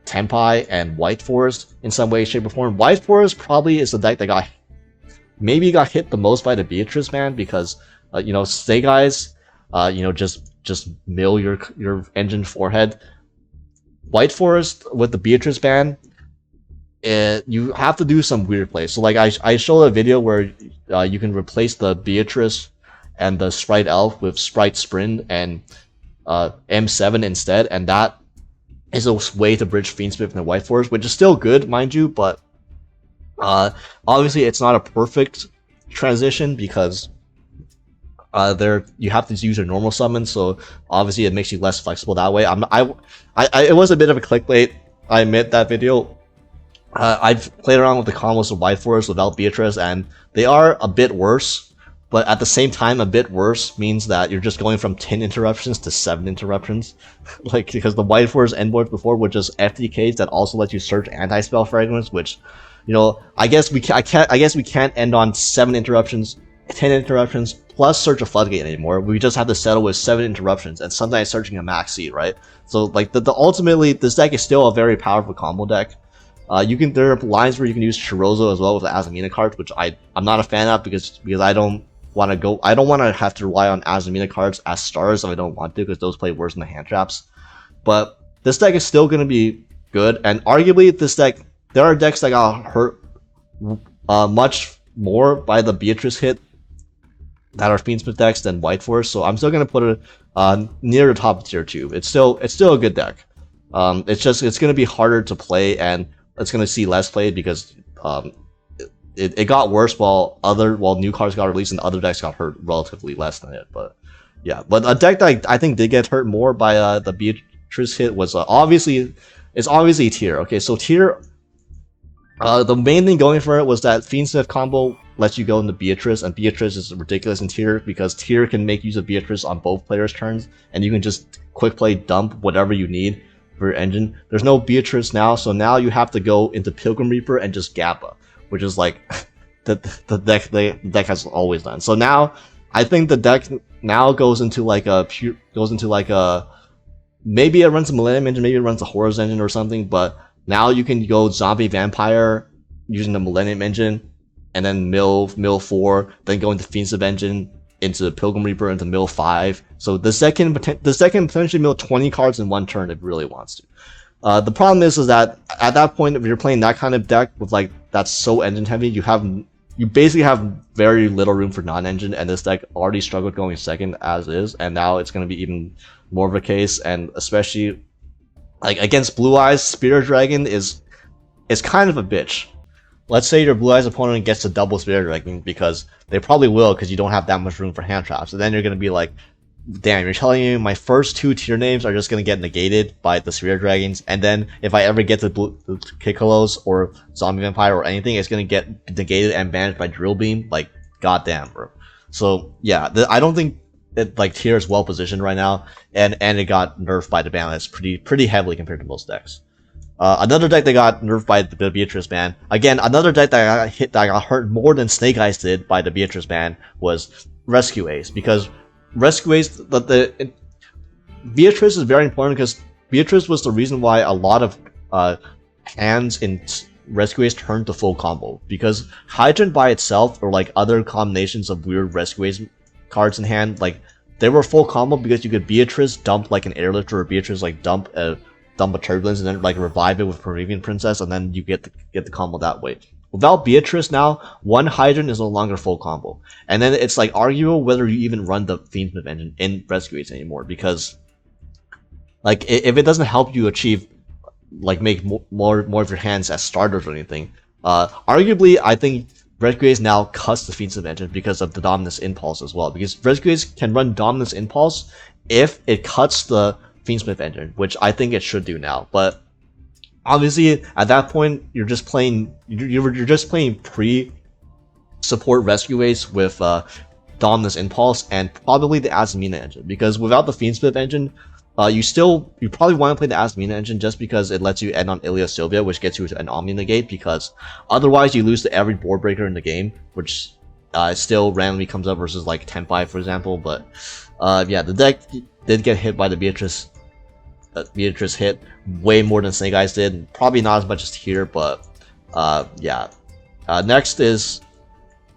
Tenpai, and White Forest in some way, shape, or form. White Forest probably is the deck that got hit the most by the Beatrice ban, because you know, Snake Eyes, you know, just mill your engine forehead. White Forest with the Beatrice ban, you have to do some weird plays. So like I showed a video where you can replace the Beatrice and the Sprite Elf with Sprite Sprint and M7 instead, and that is a way to bridge Fiendsmith and White Forest, which is still good, mind you, but obviously it's not a perfect transition because you have to use your normal summon, so obviously it makes you less flexible that way. It was a bit of a clickbait, I admit, that video. I've played around with the combos of White Forest without Beatrice, and they are a bit worse, but at the same time, a bit worse means that you're just going from 10 interruptions to 7 interruptions. Like, because the White Forest endboard before were just FTKs that also let you search anti-spell fragments, which, you know, I guess we can't end on 7 interruptions, 10 interruptions, plus search a floodgate anymore. We just have to settle with 7 interruptions, and sometimes searching a max seed, right? So, like, ultimately, this deck is still a very powerful combo deck. There are lines where you can use Chirozo as well with the Azamina cards, which I'm not a fan of because I don't want to have to rely on Azamina cards as stars if I don't want to, because those play worse than the hand traps. But this deck is still going to be good, and arguably this deck, there are decks that got hurt much more by the Beatrice hit that are Fiendsmith decks than White Forest, so I'm still going to put it near the top of tier 2. It's still a good deck. It's going to be harder to play, and it's going to see less play because it got worse while new cards got released and other decks got hurt relatively less than it. But yeah, but a deck that I think did get hurt more by the Beatrice hit was obviously Tear. Okay, so Tear, the main thing going for it was that Fiendsmith combo lets you go into Beatrice, and Beatrice is ridiculous in Tear because Tear can make use of Beatrice on both players' turns, and you can just quick play dump whatever you need for your engine. There's no Beatrice now, so now you have to go into Pilgrim Reaper and just Gappa, which is like the deck has always done. So now I think the deck now goes into like a maybe it runs a Millennium Engine, maybe it runs a Horrors Engine or something, but now you can go Zombie Vampire using the Millennium Engine, and then mill 4, then go into Fiendsmith Engine, into the Pilgrim Reaper, into mill 5. So the second potentially mill 20 cards in one turn if it really wants to. The problem is that at that point, if you're playing that kind of deck with like that's so engine heavy, you basically have very little room for non-engine, and this deck already struggled going second as is, and now it's going to be even more of a case. And especially like against Blue-Eyes, Spirit Dragon is kind of a bitch. Let's say your Blue-Eyes opponent gets to double Spirit Dragon, because they probably will, because you don't have that much room for hand traps. And then you're going to be like, damn, you're telling me my first 2 tier names are just going to get negated by the Spirit Dragons, and then if I ever get to Kikolos or Zombie Vampire or anything, it's going to get negated and banished by Drill Beam? Like, goddamn, bro. So yeah, I don't think it like tier is well positioned right now, and it got nerfed by the banlist pretty heavily compared to most decks. Another deck that got nerfed by the Beatrice ban. Again, another deck that got hurt more than Snake Eyes did by the Beatrice ban was Rescue Ace, because Rescue Ace, Beatrice is very important because Beatrice was the reason why a lot of hands in Rescue Ace turned to full combo, because Hydrant by itself or like other combinations of weird Rescue Ace cards in hand, like they were full combo because you could Beatrice dump like an Airlifter, or Beatrice like dump a Turbulence and then like revive it with Peruvian Princess, and then you get the combo that way. Without Beatrice now, one Hydrant is no longer full combo, and then it's like arguable whether you even run the Fiendsmith engine in Rescue Ace anymore, because like if it doesn't help you achieve like make more of your hands as starters or anything, arguably I think Rescue Ace now cuts the Fiendsmith engine because of the Dominus Impulse as well, because Rescue Ace can run Dominus Impulse if it cuts the Fiendsmith engine, which I think it should do now. But obviously at that point you're just playing pre-support Rescue Ace with Dominus Impulse and probably the Azamina engine, because without the Fiendsmith engine, you probably want to play the Azamina engine just because it lets you end on Ilya Sylvia, which gets you an Omni Negate, because otherwise you lose to every board breaker in the game, which still randomly comes up versus like Tenpai, for example. But yeah, the deck did get hit by the Beatrice hit way more than Snake Eyes did. Probably not as much as here, but yeah. Next is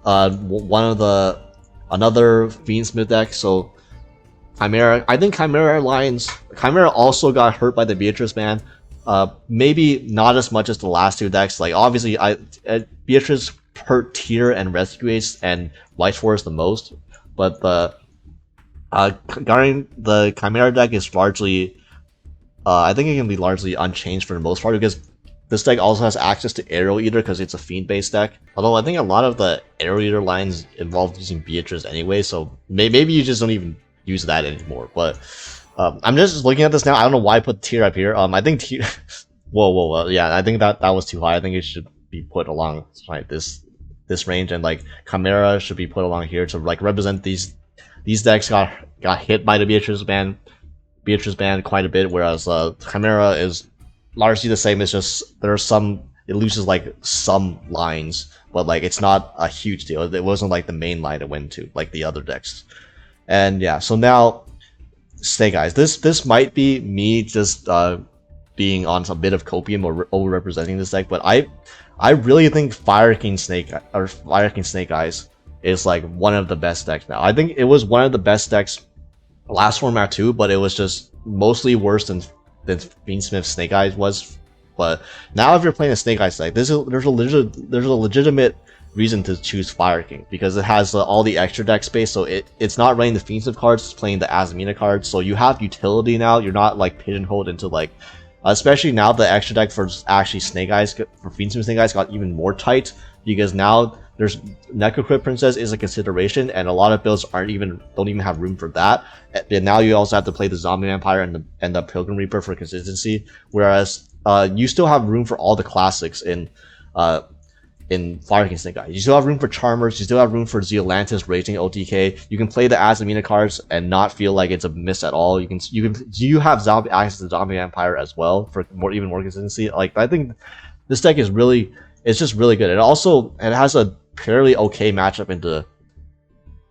another Fiendsmith deck. So Chimera. I think Chimera also got hurt by the Beatrice ban. Maybe not as much as the last two decks. Like obviously, Beatrice hurt Tier and Rescue Ace and Light Force the most, but the Chimera deck is largely, I think it can be largely unchanged for the most part, because this deck also has access to Aerial Eater because it's a Fiend-based deck. Although I think a lot of the Aerial Eater lines involve using Beatrice anyway, so maybe you just don't even use that anymore. But I'm just looking at this now. I don't know why I put Tier up here. I think Tier... whoa, yeah, I think that was too high. I think it should be put along like this range, and like Chimera should be put along here to like represent these decks got hit by the Beatrice ban quite a bit, whereas Chimera is largely the same. It's just it loses like some lines, but like it's not a huge deal. It wasn't like the main line it went to like the other decks. And yeah, so now Snake Eyes. This might be me just being on a bit of copium or over-representing this deck, but I really think Fire King Snake Eyes is like one of the best decks now. I think it was one of the best decks last format too, but it was just mostly worse than Fiendsmith Snake Eyes was. But now if you're playing a Snake Eyes deck, there's a legitimate reason to choose Fire King, because it has all the extra deck space, so it's not running the Fiendsmith cards, it's playing the Azamina cards, so you have utility now. You're not like pigeonholed into like, especially now the extra deck for actually Snake Eyes, for Fiendsmith Snake Eyes got even more tight, because now there's Necrocrypt Princess is a consideration, and a lot of builds don't even have room for that. And now you also have to play the Zombie Vampire and the Pilgrim Reaper for consistency, whereas you still have room for all the classics in Fire King Snake Eyes. You still have room for Charmers, you still have room for Zeolantis, Raging OTK. You can play the Azamina cards and not feel like it's a miss at all. You have access to Zombie Vampire as well for even more consistency. Like I think this deck is just really good. It has a fairly okay matchup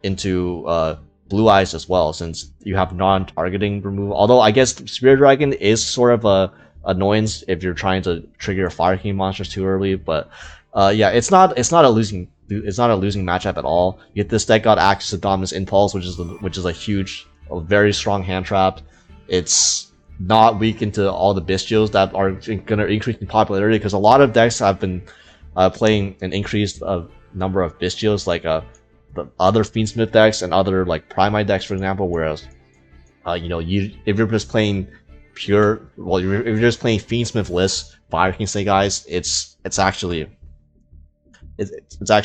into Blue-Eyes as well, since you have non-targeting removal. Although I guess Spirit Dragon is sort of a annoyance if you're trying to trigger your Fire King monsters too early, but yeah, it's not a losing matchup at all. Yet this deck got access to Dominus Impulse, which is a very strong hand trap. It's not weak into all the Bestials that are going to increase in popularity, because a lot of decks have been playing an increased number of Bestials, like the other Fiendsmith decks and other like Primite decks, for example. Whereas if you're just playing if you're just playing Fiendsmith-less Fire King Snake Eyes, it's actually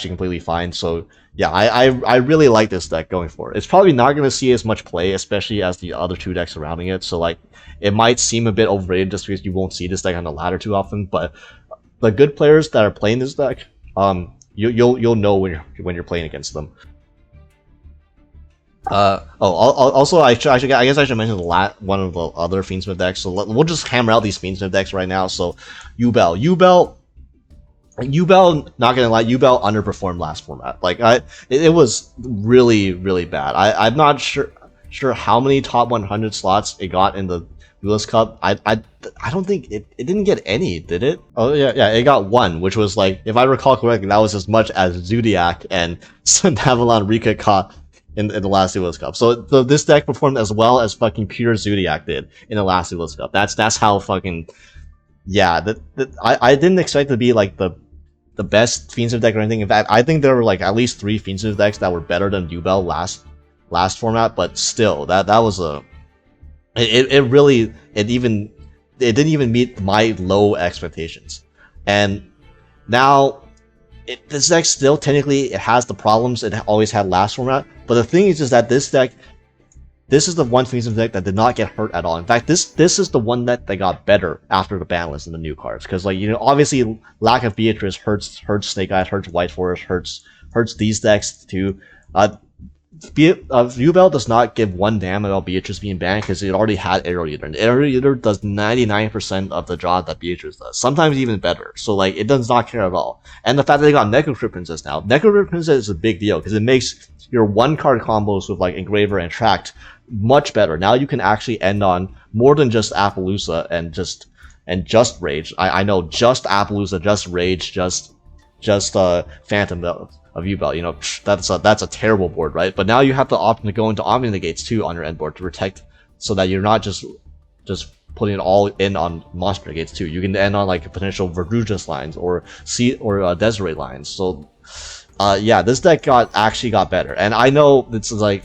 completely fine. So yeah, I really like this deck going forward. It's probably not going to see as much play, especially as the other two decks surrounding it. So like, it might seem a bit overrated just because you won't see this deck on the ladder too often. But the good players that are playing this deck, you'll know when you're playing against them. Also, I guess I should mention one of the other Fiendsmith decks. So we'll just hammer out these Fiendsmith decks right now. So, Yubel, not gonna lie, Yubel underperformed last format. Like it was really bad. I'm not sure how many top 100 slots it got in the Duelist Cup. I don't think it didn't get any, did it? Oh yeah, it got one, which was like, if I recall correctly, that was as much as Zodiac and Avalon Rika caught in the last Duelist Cup. So this deck performed as well as fucking pure Zodiac did in the last Duelist Cup. That's how fucking, yeah. I didn't expect it to be like the best Fiendsmith deck or anything. In fact, I think there were like at least 3 Fiendsmith decks that were better than Yubel last format. But still, that was it didn't even meet my low expectations. And now this deck still technically it has the problems it always had last format. But the thing is that this is the one Fiendsmith deck that did not get hurt at all. In fact, this is the one that got better after the ban list and the new cards. Because, like, you know, obviously lack of Beatrice hurts Snake Eyes, hurts White Forest, hurts these decks too. Yubel does not give one damn about Beatrice being banned because it already had Arrow Eater, and Arrow Eater does 99% of the job that Beatrice does, sometimes even better. So like, it does not care at all. And the fact that they got Necrocrypt Princess now, Necrocrypt Princess is a big deal because it makes your one card combos with like Engraver and Tract much better. Now you can actually end on more than just Appaloosa and just Rage. I know just Appaloosa, just Rage, just Phantom of Yubel, you know, that's a terrible board, right? But now you have the option to go into Omni Negates too on your end board to protect, so that you're not just putting it all in on Monster Negates too. You can end on like potential Resurgence lines or Desiree lines. So, yeah, this deck actually got better, and I know it's like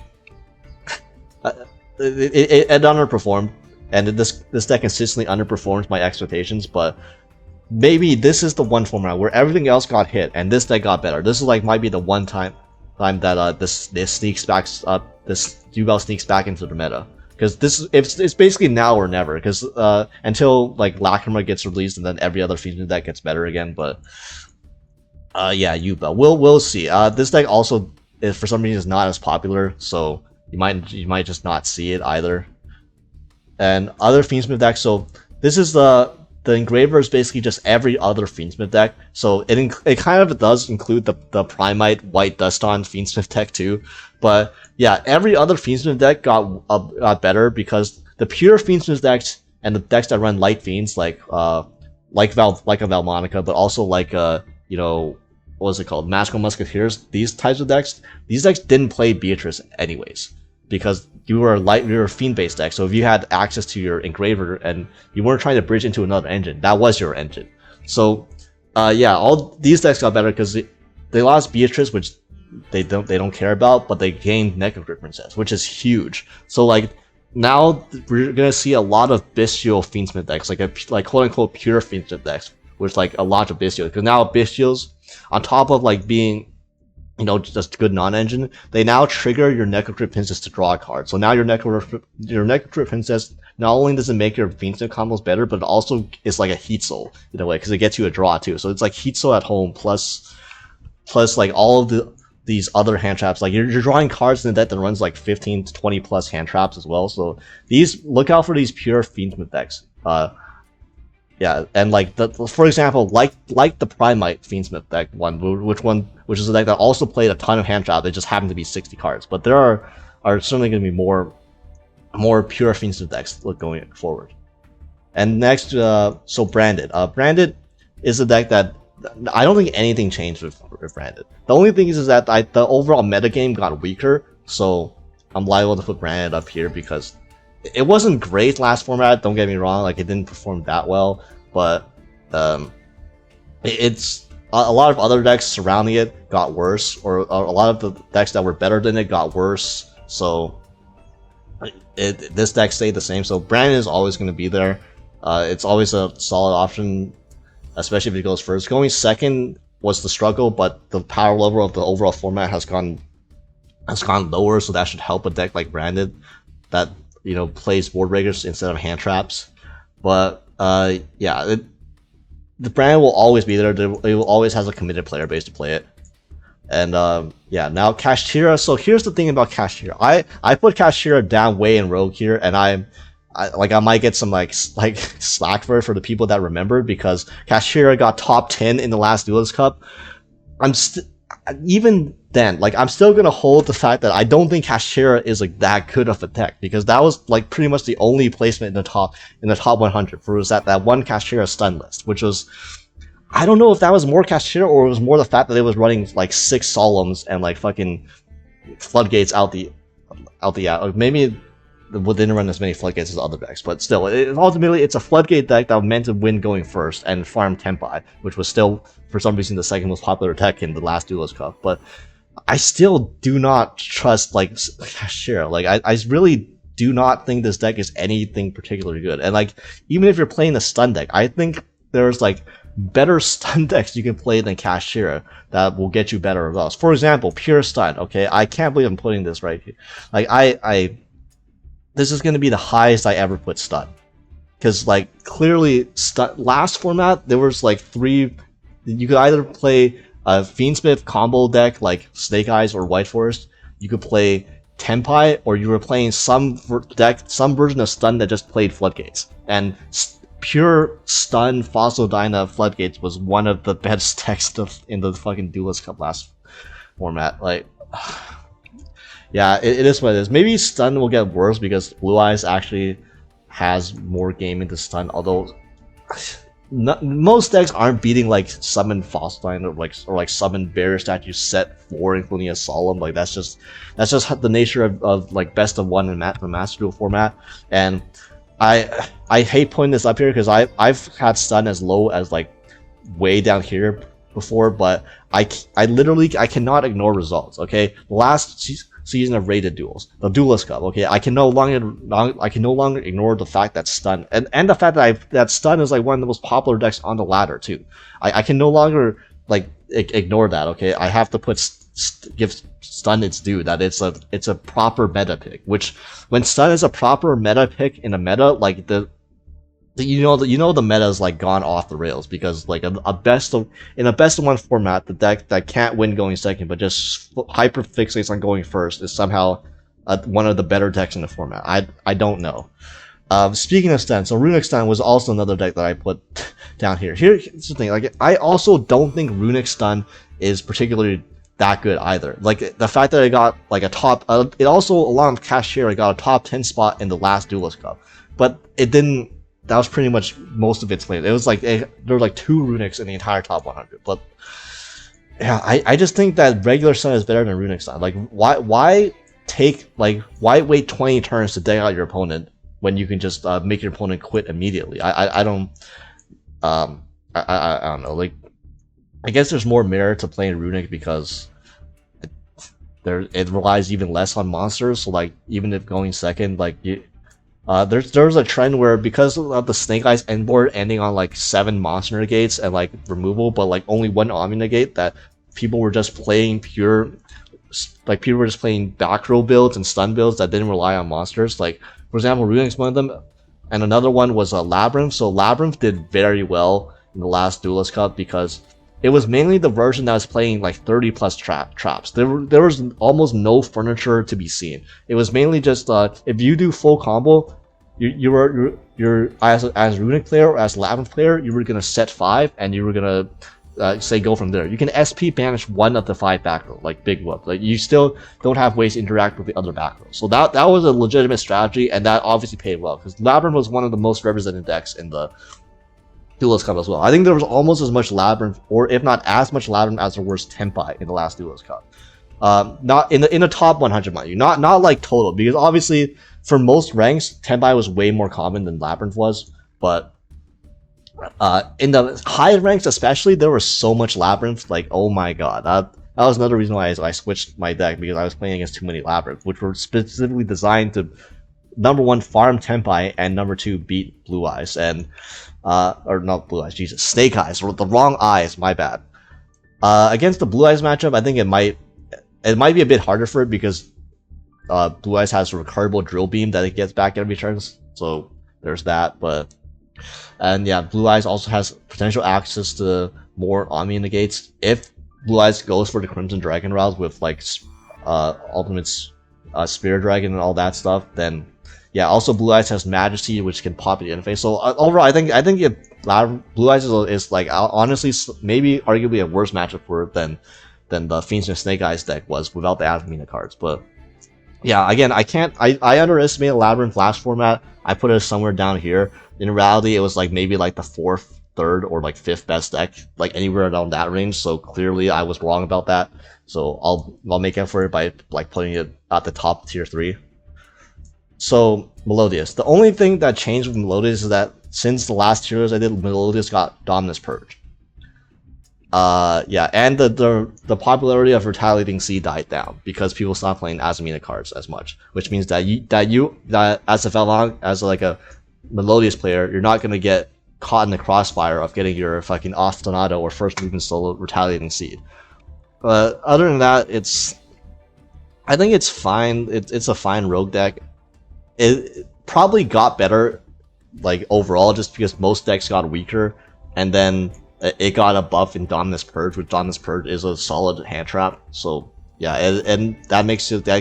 it underperformed, and this deck consistently underperforms my expectations, but maybe this is the one format where everything else got hit and this deck got better. This is like might be the one time that this sneaks back up, this Yubel sneaks back into the meta, because it's basically now or never, because until like Lacrima gets released and then every other Fiendsmith deck gets better again. But yeah, Yubel, we'll see. This deck also is for some reason is not as popular, so you might just not see it either. And other Fiendsmith decks, so this is the Engraver is basically just every other Fiendsmith deck, so it kind of does include the Primite White Duston Fiendsmith deck too. But yeah, every other Fiendsmith deck got better, because the pure Fiendsmith decks and the decks that run light Fiends like a Vaalmonica, but also like you know, what was it called, Magical Musketeers, these types of decks, these decks didn't play Beatrice anyways, because you were a Fiend based deck. So if you had access to your Engraver and you weren't trying to bridge into another engine, that was your engine. So yeah, all these decks got better because they lost Beatrice, which they don't care about, but they gained Necrocrypt Princess, which is huge. So like, now we're gonna see a lot of bestial Fiendsmith decks, like quote unquote pure Fiendsmith decks, with like a lot of bestials. Because now bestials, on top of like being, you know, just good non-engine, they now trigger your Necrocrypt Princess to draw a card. So now your Necrocrypt Princess, not only does it make your Fiendsmith combos better, but it also is like a Heat Soul in a way, because it gets you a draw too. So it's like Heat Soul at home plus like all of these other hand traps. Like you're drawing cards in the deck that runs like 15 to 20 plus hand traps as well. So look out for these pure Fiendsmith decks. Yeah, and like for example, like the Primite Fiendsmith deck which is a deck that also played a ton of hand traps. It just happened to be 60 cards. But there are certainly going to be more pure Fiendsmith decks going forward. And next, so Branded. Branded is a deck that I don't think anything changed with Branded. The only thing is that the overall metagame got weaker, so I'm liable to put Branded up here because it wasn't great last format, don't get me wrong, like it didn't perform that well, but it's a lot of other decks surrounding it got worse, or a lot of the decks that were better than it got worse, so this deck stayed the same. So Brandon is always going to be there. It's always a solid option, especially if it goes first. Going second was the struggle, but the power level of the overall format has gone lower, so that should help a deck like Branded that, you know, plays board breakers instead of hand traps. But yeah, the brand will always be there. It will always has a committed player base to play it. And yeah, now Kashtira. So here's the thing about Kashtira. I put Kashtira down way in Rogue here, and I might get some like slack for it for the people that remember, because Kashtira got top 10 in the last Duelist Cup. Even then, like, I'm still gonna hold the fact that I don't think Kashtira is like that good of a deck, because that was like pretty much the only placement in the top 100 for was that one Kashtira stun list, which was, I don't know if that was more Kashtira or it was more the fact that it was running like 6 Solemns and like fucking floodgates out the maybe it didn't run as many floodgates as other decks, but still, ultimately it's a floodgate deck that was meant to win going first and farm Tenpai, which was still for some reason the second most popular deck in the last Duelist Cup. But I still do not trust like Kashtira. Like I really do not think this deck is anything particularly good. And like, even if you're playing a stun deck, I think there's like better stun decks you can play than Kashtira that will get you better results. For example, pure stun. Okay, I can't believe I'm putting this right here. Like this is going to be the highest I ever put stun, because like clearly last format there was like 3. You could either play a Fiendsmith combo deck like Snake Eyes or White Forest. You could play Tenpai, or you were playing some version of stun that just played floodgates. And pure stun Fossil Dyna floodgates was one of the best decks in the fucking Duelist Cup last format. Like, yeah, it is what it is. Maybe stun will get worse because Blue-Eyes actually has more game into stun, although most decks aren't beating like summon Fossil Dyna or like summon barrier statue set 4, including a Solemn. Like that's just the nature of like best of one in the Master Duel format. And I hate putting this up here because I've had stun as low as like way down here before, but I cannot ignore results. Okay, last season of rated duels, the Duelist Cup. Okay, I can no longer ignore the fact that stun and the fact that stun is like one of the most popular decks on the ladder too. I can no longer like ignore that. Okay, I have to give stun its due, that it's a proper meta pick, which when stun is a proper meta pick in a meta, like the meta is like gone off the rails, because like in a best of one format, the deck that can't win going second but just hyper fixates on going first is somehow one of the better decks in the format. I don't know. Speaking of stun, so Runic Stun was also another deck that I put down here. Here's the thing, like I also don't think Runic Stun is particularly that good either. Like the fact that it got like a top, it also along with Kashtira got a top 10 spot in the last Duelist Cup, but it didn't. That was pretty much most of its play. It was like there were like 2 Runics in the entire top 100. But yeah, I just think that regular stun is better than Runic Stun. Like why wait 20 turns to deck out your opponent when you can just make your opponent quit immediately? I don't know. Like, I guess there's more merit to playing Runic because it relies even less on monsters. So like, even if going second, like there's a trend where, because of the Snake Eyes end board ending on like 7 monster negates and like removal, but like only 1 Omni negate, that people were just playing back row builds and stun builds that didn't rely on monsters. Like, for example, Runic's one of them, and another one was Labyrinth. So Labyrinth did very well in the last Duelist Cup because it was mainly the version that was playing like 30 plus traps. There was almost no furniture to be seen. It was mainly just if you do full combo, you're as Runic player or as Labyrinth player, you were gonna set 5 and you were gonna say go from there. You can SP banish 1 of the 5 back row, like big whoop. Like, you still don't have ways to interact with the other back rows. So that was a legitimate strategy, and that obviously paid well because Labyrinth was one of the most represented decks in the Duelist Cup as well. I think there was almost as much Labyrinth, or if not as much Labyrinth, as there was Tenpai in the last Duelist Cup. Not in the top 100, mind you, not like total, because obviously for most ranks Tenpai was way more common than Labyrinth was, but in the high ranks especially, there was so much Labyrinth. Like, oh my god, that was another reason why I switched my deck, because I was playing against too many Labyrinth, which were specifically designed to, number 1, farm Tenpai, and number 2, beat Blue-Eyes. And or not Blue-Eyes, Jesus, Snake Eyes, or the wrong eyes, my bad. Against the Blue-Eyes matchup, I think it might be a bit harder for it, because Blue-Eyes has a recurable drill beam that it gets back every turn, so there's that. And yeah, Blue-Eyes also has potential access to more Omni negates if Blue Eyes goes for the Crimson Dragon route with like ultimate Spirit Dragon and all that stuff, then yeah. Also, Blue Eyes has Majesty, which can pop the interface. So overall, I think Blue Eyes is like honestly maybe arguably a worse matchup for it than the Fiendsmith Snake Eyes deck was without the Azumina cards. But yeah, again, I underestimated Labyrinth last format. I put it somewhere down here. In reality, it was like maybe like the 4th, 3rd, or like 5th best deck, like anywhere around that range. So clearly, I was wrong about that. So I'll make up for it by like putting it at the top tier 3. So Melodious. The only thing that changed with Melodious is that since the last tier list I did, Melodious got Dominus Purge. Yeah, and the popularity of Retaliating Sea died down because people stopped playing Azumina cards as much, which means that as a Melodious player, you're not gonna get caught in the crossfire of getting your fucking Ostonado or first movement solo Retaliating Seed. But other than that, I think it's fine. It's a fine rogue deck. It probably got better, like overall, just because most decks got weaker, and then it got a buff in Dominus Purge, which Dominus Purge is a solid hand trap. So yeah, and that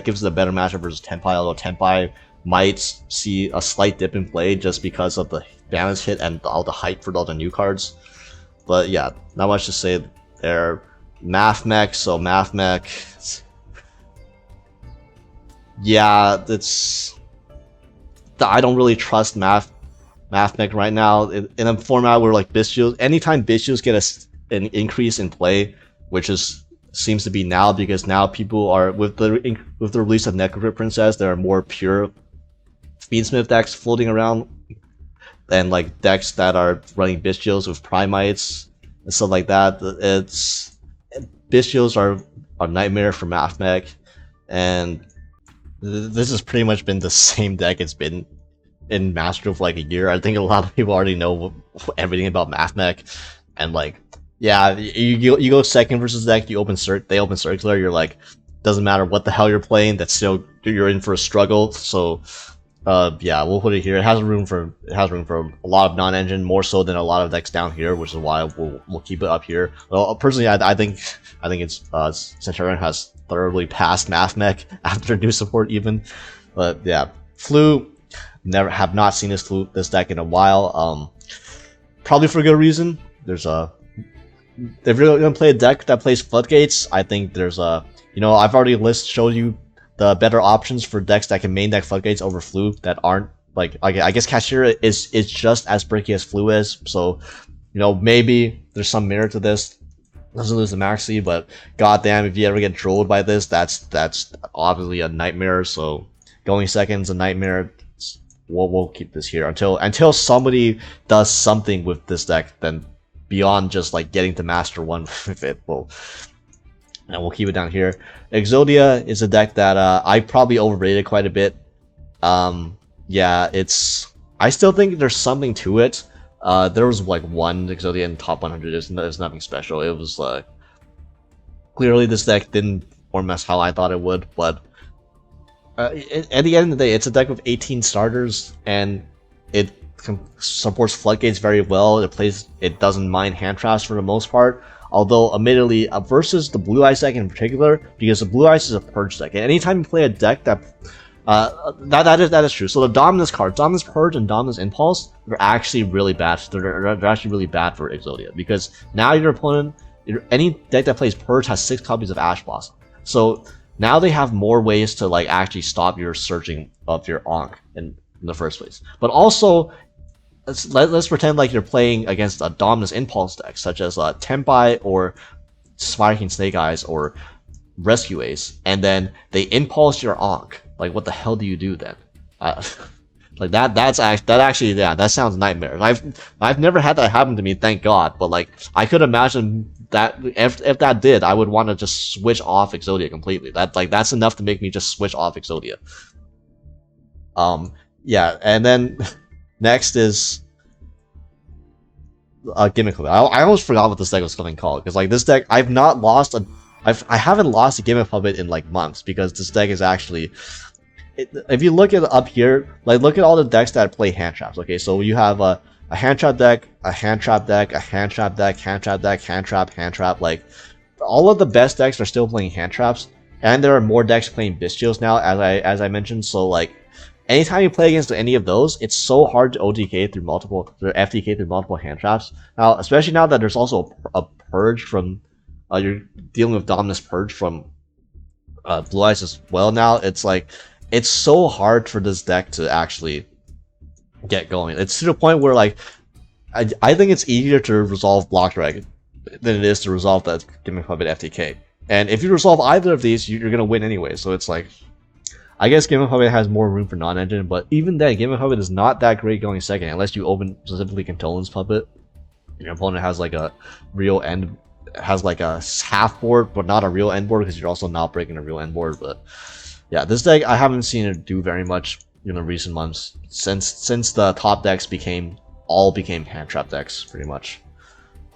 gives it a better matchup versus Tenpai. Although Tenpai might see a slight dip in play just because of the balance hit and all the hype for all the new cards. But yeah, not much to say there. Math Mech, so Math Mech, yeah, I don't really trust Math Mech right now in a format where like Bestials, anytime Bestials get an increase in play, which seems to be now, because now people are with the release of Necrocript Princess, there are more pure Fiendsmith decks floating around, and like decks that are running Bestials with Primites and stuff like that. Bestials are a nightmare for Math Mech, and this has pretty much been the same deck it's been in Master Duel for like a year. I think a lot of people already know everything about Math Mech, and like, yeah, you go second versus deck, they open Circular, you're like, doesn't matter what the hell you're playing, that's still, you're in for a struggle. So yeah, we'll put it here. It has room for a lot of non-engine, more so than a lot of decks down here, which is why we'll keep it up here. Well, personally, I think it's Centurion has thoroughly passed Math Mech after new support even. But yeah, Flu, have not seen this deck in a while. Probably for good reason. If you're gonna play a deck that plays Floodgates, I think there's I've already showed you the better options for decks that can main deck Floodgates over Flu that aren't like, I guess Chimera is just as bricky as Flu is. So maybe there's some merit to this. Doesn't lose the Maxi, but goddamn, if you ever get trolled by this, that's obviously a nightmare. So going second's a nightmare. We'll keep this here until somebody does something with this deck, then beyond just like getting to Master 1 with it. And we'll keep it down here. Exodia is a deck that I probably overrated quite a bit. Yeah, I still think there's something to it. There was like one Exodia in top 100. There's nothing special. It was clearly this deck didn't perform as how I thought it would, but at the end of the day, it's a deck with 18 starters, and it supports Floodgates very well. It doesn't mind hand traps for the most part. Although, admittedly, versus the Blue Eyes deck in particular, because the Blue Eyes is a purge deck, and anytime you play a deck that is true. So the Dominus cards, Dominus Purge and Dominus Impulse, they're actually really bad. They're actually really bad for Exodia, because now your opponent, any deck that plays Purge has 6 copies of Ash Blossom. So now they have more ways to like actually stop your searching of your Ankh in the first place. But also, let's pretend like you're playing against a Dominus Impulse deck, such as Tenpai or Fire King Snake Eyes or Rescue Ace, and then they impulse your Ankh. Like, what the hell do you do then? Like that sounds nightmare. I've never had that happen to me, thank God. But like, I could imagine that if that did, I would want to just switch off Exodia completely. That's enough to make me just switch off Exodia. Yeah, and then next is Gimmick. I almost forgot what this deck was going called, because like this deck, I haven't lost a Gimmick Puppet in like months, because this deck is actually, if you look at up here, like look at all the decks that play hand traps. Okay, so you have a hand trap deck, a hand trap deck, a hand trap deck, hand trap deck, hand trap, like all of the best decks are still playing hand traps, and there are more decks playing bestials now, as I mentioned. So like, anytime you play against any of those, it's so hard to OTK through multiple, or FTK through multiple hand traps. Now, especially now that there's also a purge from, you're dealing with Dominus Purge from Blue-Eyes as well. Now it's like, it's so hard for this deck to actually get going. It's to the point where like, I think it's easier to resolve Block Drag than it is to resolve that Gimmick Puppet FTK. And if you resolve either of these, you're gonna win anyway. So it's like, I guess Gimmick Puppet has more room for non-engine, but even then, Gimmick Puppet is not that great going second unless you open specifically Condolen's Puppet. Your opponent has like a real end, has like a half board, but not a real end board because you're also not breaking a real end board. But yeah, this deck I haven't seen it do very much in the recent months since the top decks became hand trap decks pretty much.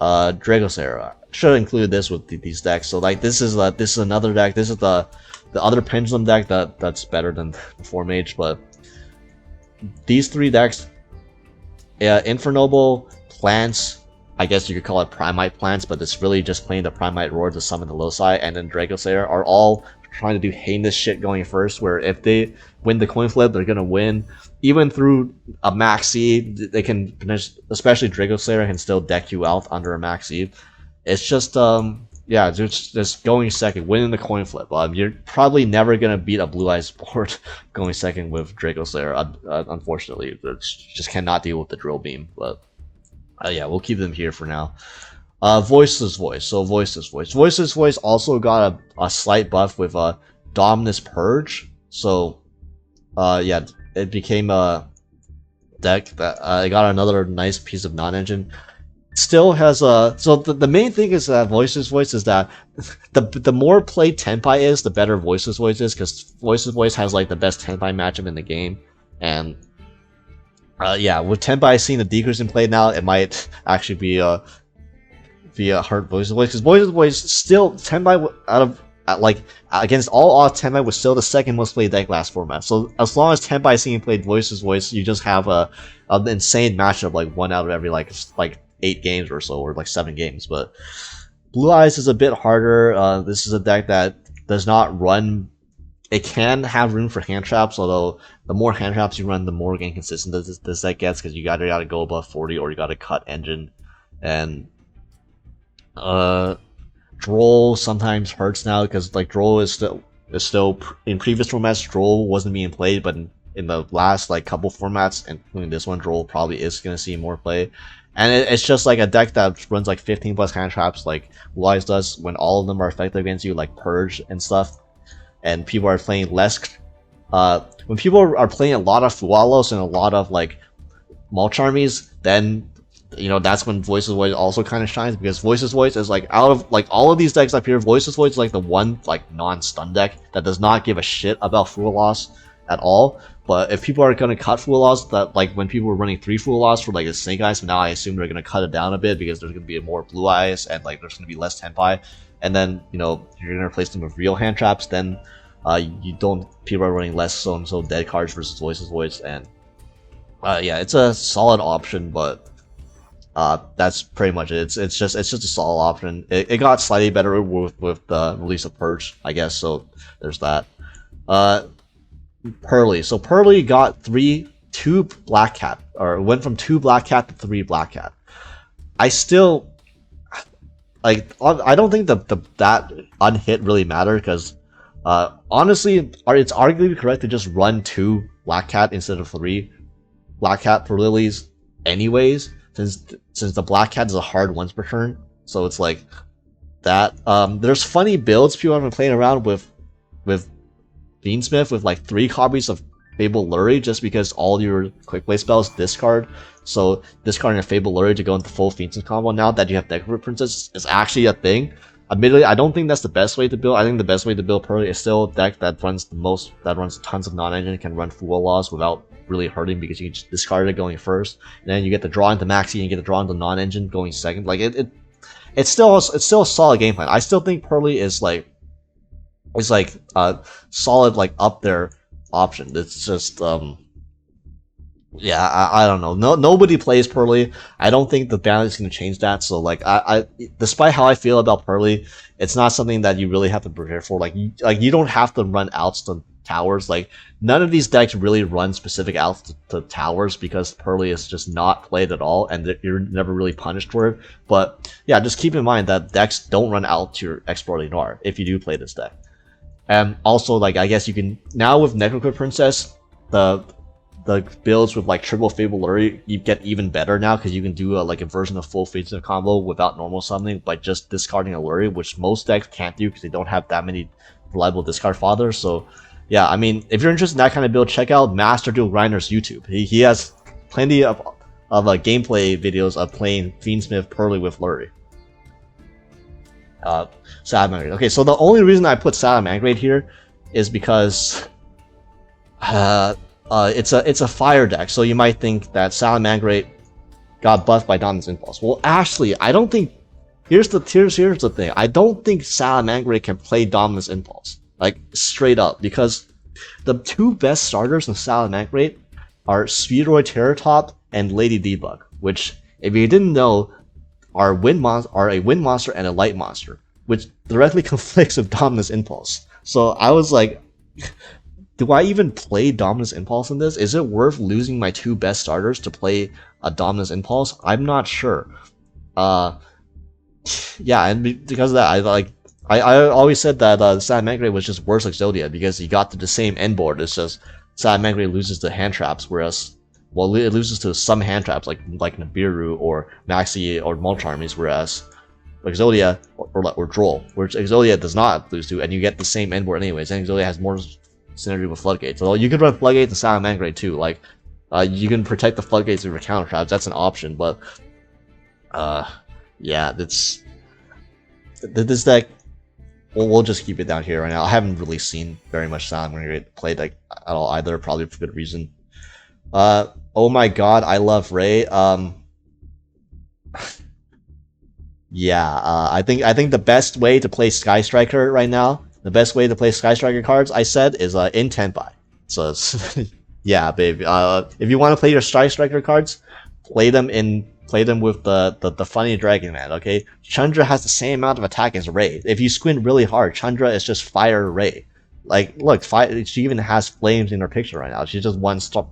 Dragosera should include this with these decks. So like this is another deck. This is the other pendulum deck that's better than Performage, but these three decks, Infernoble, Plants, I guess you could call it Primite Plants, but it's really just playing the Primite Roar to summon the Loci, and then Dragosera are all trying to do heinous shit going first, where if they win the coin flip, they're gonna win. Even through a maxi, they can, especially Dragosera can still deck you out under a maxi. It's just, yeah, just going second, winning the coin flip. You're probably never gonna beat a Blue-Eyes board going second with Dragosera, unfortunately. Just cannot deal with the Drill Beam, but yeah, we'll keep them here for now. Voiceless Voice. So Voiceless Voice. Voiceless Voice also got a slight buff with Dominus Purge. So yeah, it became a deck that got another nice piece of non-engine. Still has a, so the main thing is that Voiceless Voice is that the more played Tenpai is, the better Voiceless Voice is, because Voiceless Voice has like the best Tenpai matchup in the game. And yeah, with Tenpai seeing the decrease in play now, it might actually be a hard Voiceless Voice, because Voiceless Voice still, Tenpai like against all odds, Tenpai was still the second most played deck last format. So as long as Tenpai seeing played Voiceless Voice, you just have an insane matchup, like 1 out of every like 8 games or so, or like 7 games. But Blue-Eyes is a bit harder. This is a deck that does not run, it can have room for hand traps, although the more hand traps you run, the more inconsistent this deck gets, because you gotta go above 40 or you gotta cut engine. And Droll sometimes hurts now, because like Droll is still in previous formats, Droll wasn't being played, but in the last like couple formats, including this one, Droll probably is gonna see more play. And it's just like a deck that runs like 15 plus hand traps like Blue-Eyes does, when all of them are effective against you, like Purge and stuff. And people are playing less, when people are playing a lot of Fualos and a lot of like Mulch Armies, then you know that's when Voiceless Voice also kind of shines, because Voiceless Voice is like, out of like all of these decks up here, Voiceless Voice is like the one like non-stun deck that does not give a shit about Fualos at all. But if people are gonna cut Fualos, that like when people were running 3 Fualos for like a Snake Eyes, now I assume they're gonna cut it down a bit, because there's gonna be more Blue-Eyes and like there's gonna be less Tenpai, and then you know you're gonna replace them with real hand traps. Then you don't, people are running less so dead cards versus Voiceless Voice, and yeah, it's a solid option, but that's pretty much it. It's just a solid option. It got slightly better with the release of Purge, I guess. So there's that. Pearly. So Pearly got 2 Black Cat, or went from 2 Black Cat to 3 Black Cat. I still like. I don't think that unhit really mattered, because honestly, it's arguably correct to just run 2 Black Cat instead of 3 Black Cat for Lilies, anyways. Since the Black Cat is a hard once per turn, so it's like that. There's funny builds people have been playing around with Fiendsmith with like 3 copies of Fable Lurie, just because all your quick play spells discard. So discarding a Fable Lurie to go into full Fiendsmith combo now that you have Decorative Princess is actually a thing. Admittedly, I don't think that's the best way to build. I think the best way to build Pearly is still a deck that runs tons of non-engine, can run Fualos without really hurting, because you can just discard it going first, and then you get to draw into Maxi and you get to draw into non-engine going second. Like it's still a solid game plan. I still think Pearly is like a solid like up there option. It's just Yeah, I don't know. Nobody plays Pearly. I don't think the ban is going to change that. So like, despite how I feel about Pearly, it's not something that you really have to prepare for. Like you don't have to run outs to towers. Like none of these decks really run specific outs to towers because Pearly is just not played at all, and you're never really punished for it. But yeah, just keep in mind that decks don't run out to your Explorer Noir if you do play this deck. And also, like, I guess you can now with Necroquip Princess, the builds with like triple Fable Lurry, you get even better now because you can do like a version of full Fiendsmith combo without normal summoning by just discarding a Lurry, which most decks can't do because they don't have that many reliable discard fathers. So yeah, I mean, if you're interested in that kind of build, check out Master Duel Grinder's YouTube. He has plenty of gameplay videos of playing Fiendsmith Pearly with Lurry. Salamangreat. Okay, so the only reason I put Salamangreat here is because it's a fire deck, so you might think that Salamangreat got buffed by Dominance Impulse. Well, actually, I don't think. Here's the thing. I don't think Salamangreat can play Dominance Impulse, like straight up, because the two best starters in Salamangreat are Spheroid Terratop and Lady Debug, which, if you didn't know, are a wind monster and a light monster, which directly conflicts with Dominance Impulse. So I was like, do I even play Dominance Impulse in this? Is it worth losing my two best starters to play a Dominance Impulse? I'm not sure. Yeah, and because of that, I always said that Salamangreat was just worse Exodia because he got to the same end board. It's just Salamangreat loses to hand traps, whereas it loses to some hand traps like Nibiru or Maxi or Mulch Armies, whereas Exodia or Droll, which Exodia does not lose to, and you get the same end board anyways. And Exodia has more synergy with Floodgates. Although you could run Floodgates and Salamangreat too. Like, you can protect the Floodgates with your counter traps. That's an option, but yeah, this deck. We'll just keep it down here right now. I haven't really seen very much Salamangreat played like at all either, probably for good reason. Oh my god, I love Ray. Yeah, I think the best way to play Sky Striker right now, the best way to play Sky Striker cards, I said, is in Tenpai. So it's yeah, baby. If you want to play your Sky Striker cards, play them with the funny dragon man. Okay, Chandra has the same amount of attack as Ray. If you squint really hard, Chandra is just fire Ray. Like, look, she even has flames in her picture right now. She's just one step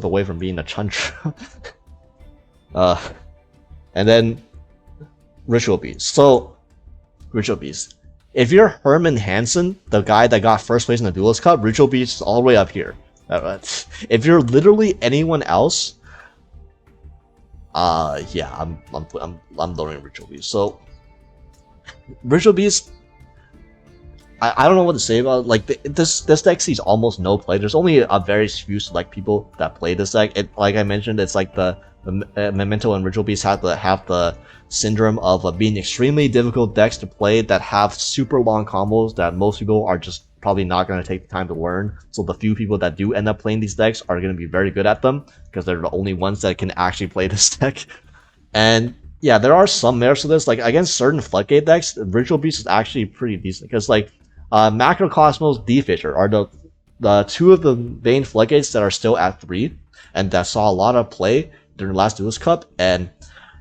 away from being a Chandra. And then Ritual Beast. So, Ritual Beast. If you're Herman Hansen, the guy that got first place in the Duelist Cup, Ritual Beast is all the way up here. If you're literally anyone else, yeah, I'm lowering Ritual Beast. So, Ritual Beast, I don't know what to say about it. Like, this deck sees almost no play. There's only a very few select people that play this deck. Like I mentioned, it's like the Memento and Ritual Beast have the syndrome of being extremely difficult decks to play that have super long combos that most people are just probably not going to take the time to learn. So the few people that do end up playing these decks are going to be very good at them because they're the only ones that can actually play this deck. And yeah, there are some merits to this. Like, against certain Floodgate decks, Ritual Beast is actually pretty decent because, like, Macrocosmos, D-Fisher are the two of the main Floodgates that are still at 3 and that saw a lot of play during the last Duelist Cup. And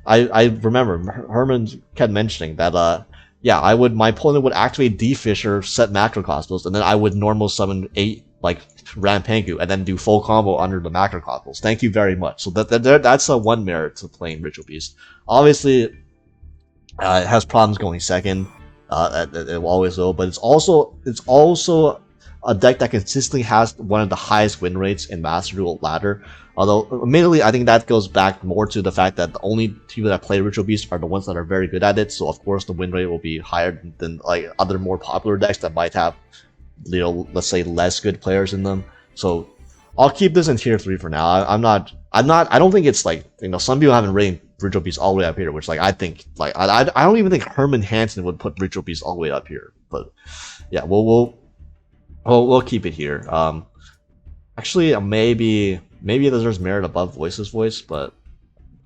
I remember Herman kept mentioning that yeah, my opponent would activate D-Fisher, set Macrocosmos, and then I would normal summon 8 like Rampengu and then do full combo under the Macrocosmos. Thank you very much. So that's the one merit to playing Ritual Beast. Obviously, it has problems going second. It always will, but it's also a deck that consistently has one of the highest win rates in Master Duel ladder. Although, admittedly, I think that goes back more to the fact that the only people that play Ritual Beast are the ones that are very good at it. So, of course, the win rate will be higher than like other more popular decks that might have, you know, let's say less good players in them. So, I'll keep this in tier 3 for now. I don't think it's like, you know, some people haven't rated Ritual Beast all the way up here, which, like, I think, like, I don't even think Herman Hansen would put Ritual Beast all the way up here. But yeah, we'll keep it here. Actually, maybe there's merit above Voice's Voice, but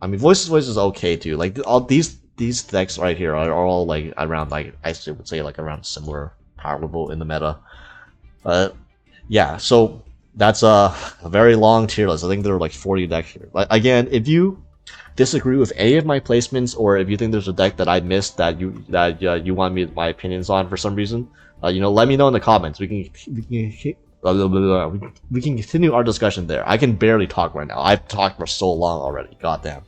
I mean, Voice's Voice is okay too. Like, all these decks right here are all like around, like, I would say like around similar power level in the meta. Yeah, so That's a very long tier list. I think there are like 40 decks here. Like, again, if you disagree with any of my placements, or if you think there's a deck that I missed that you want me my opinions on for some reason, let me know in the comments. We can continue our discussion there. I can barely talk right now. I've talked for so long already. Goddamn.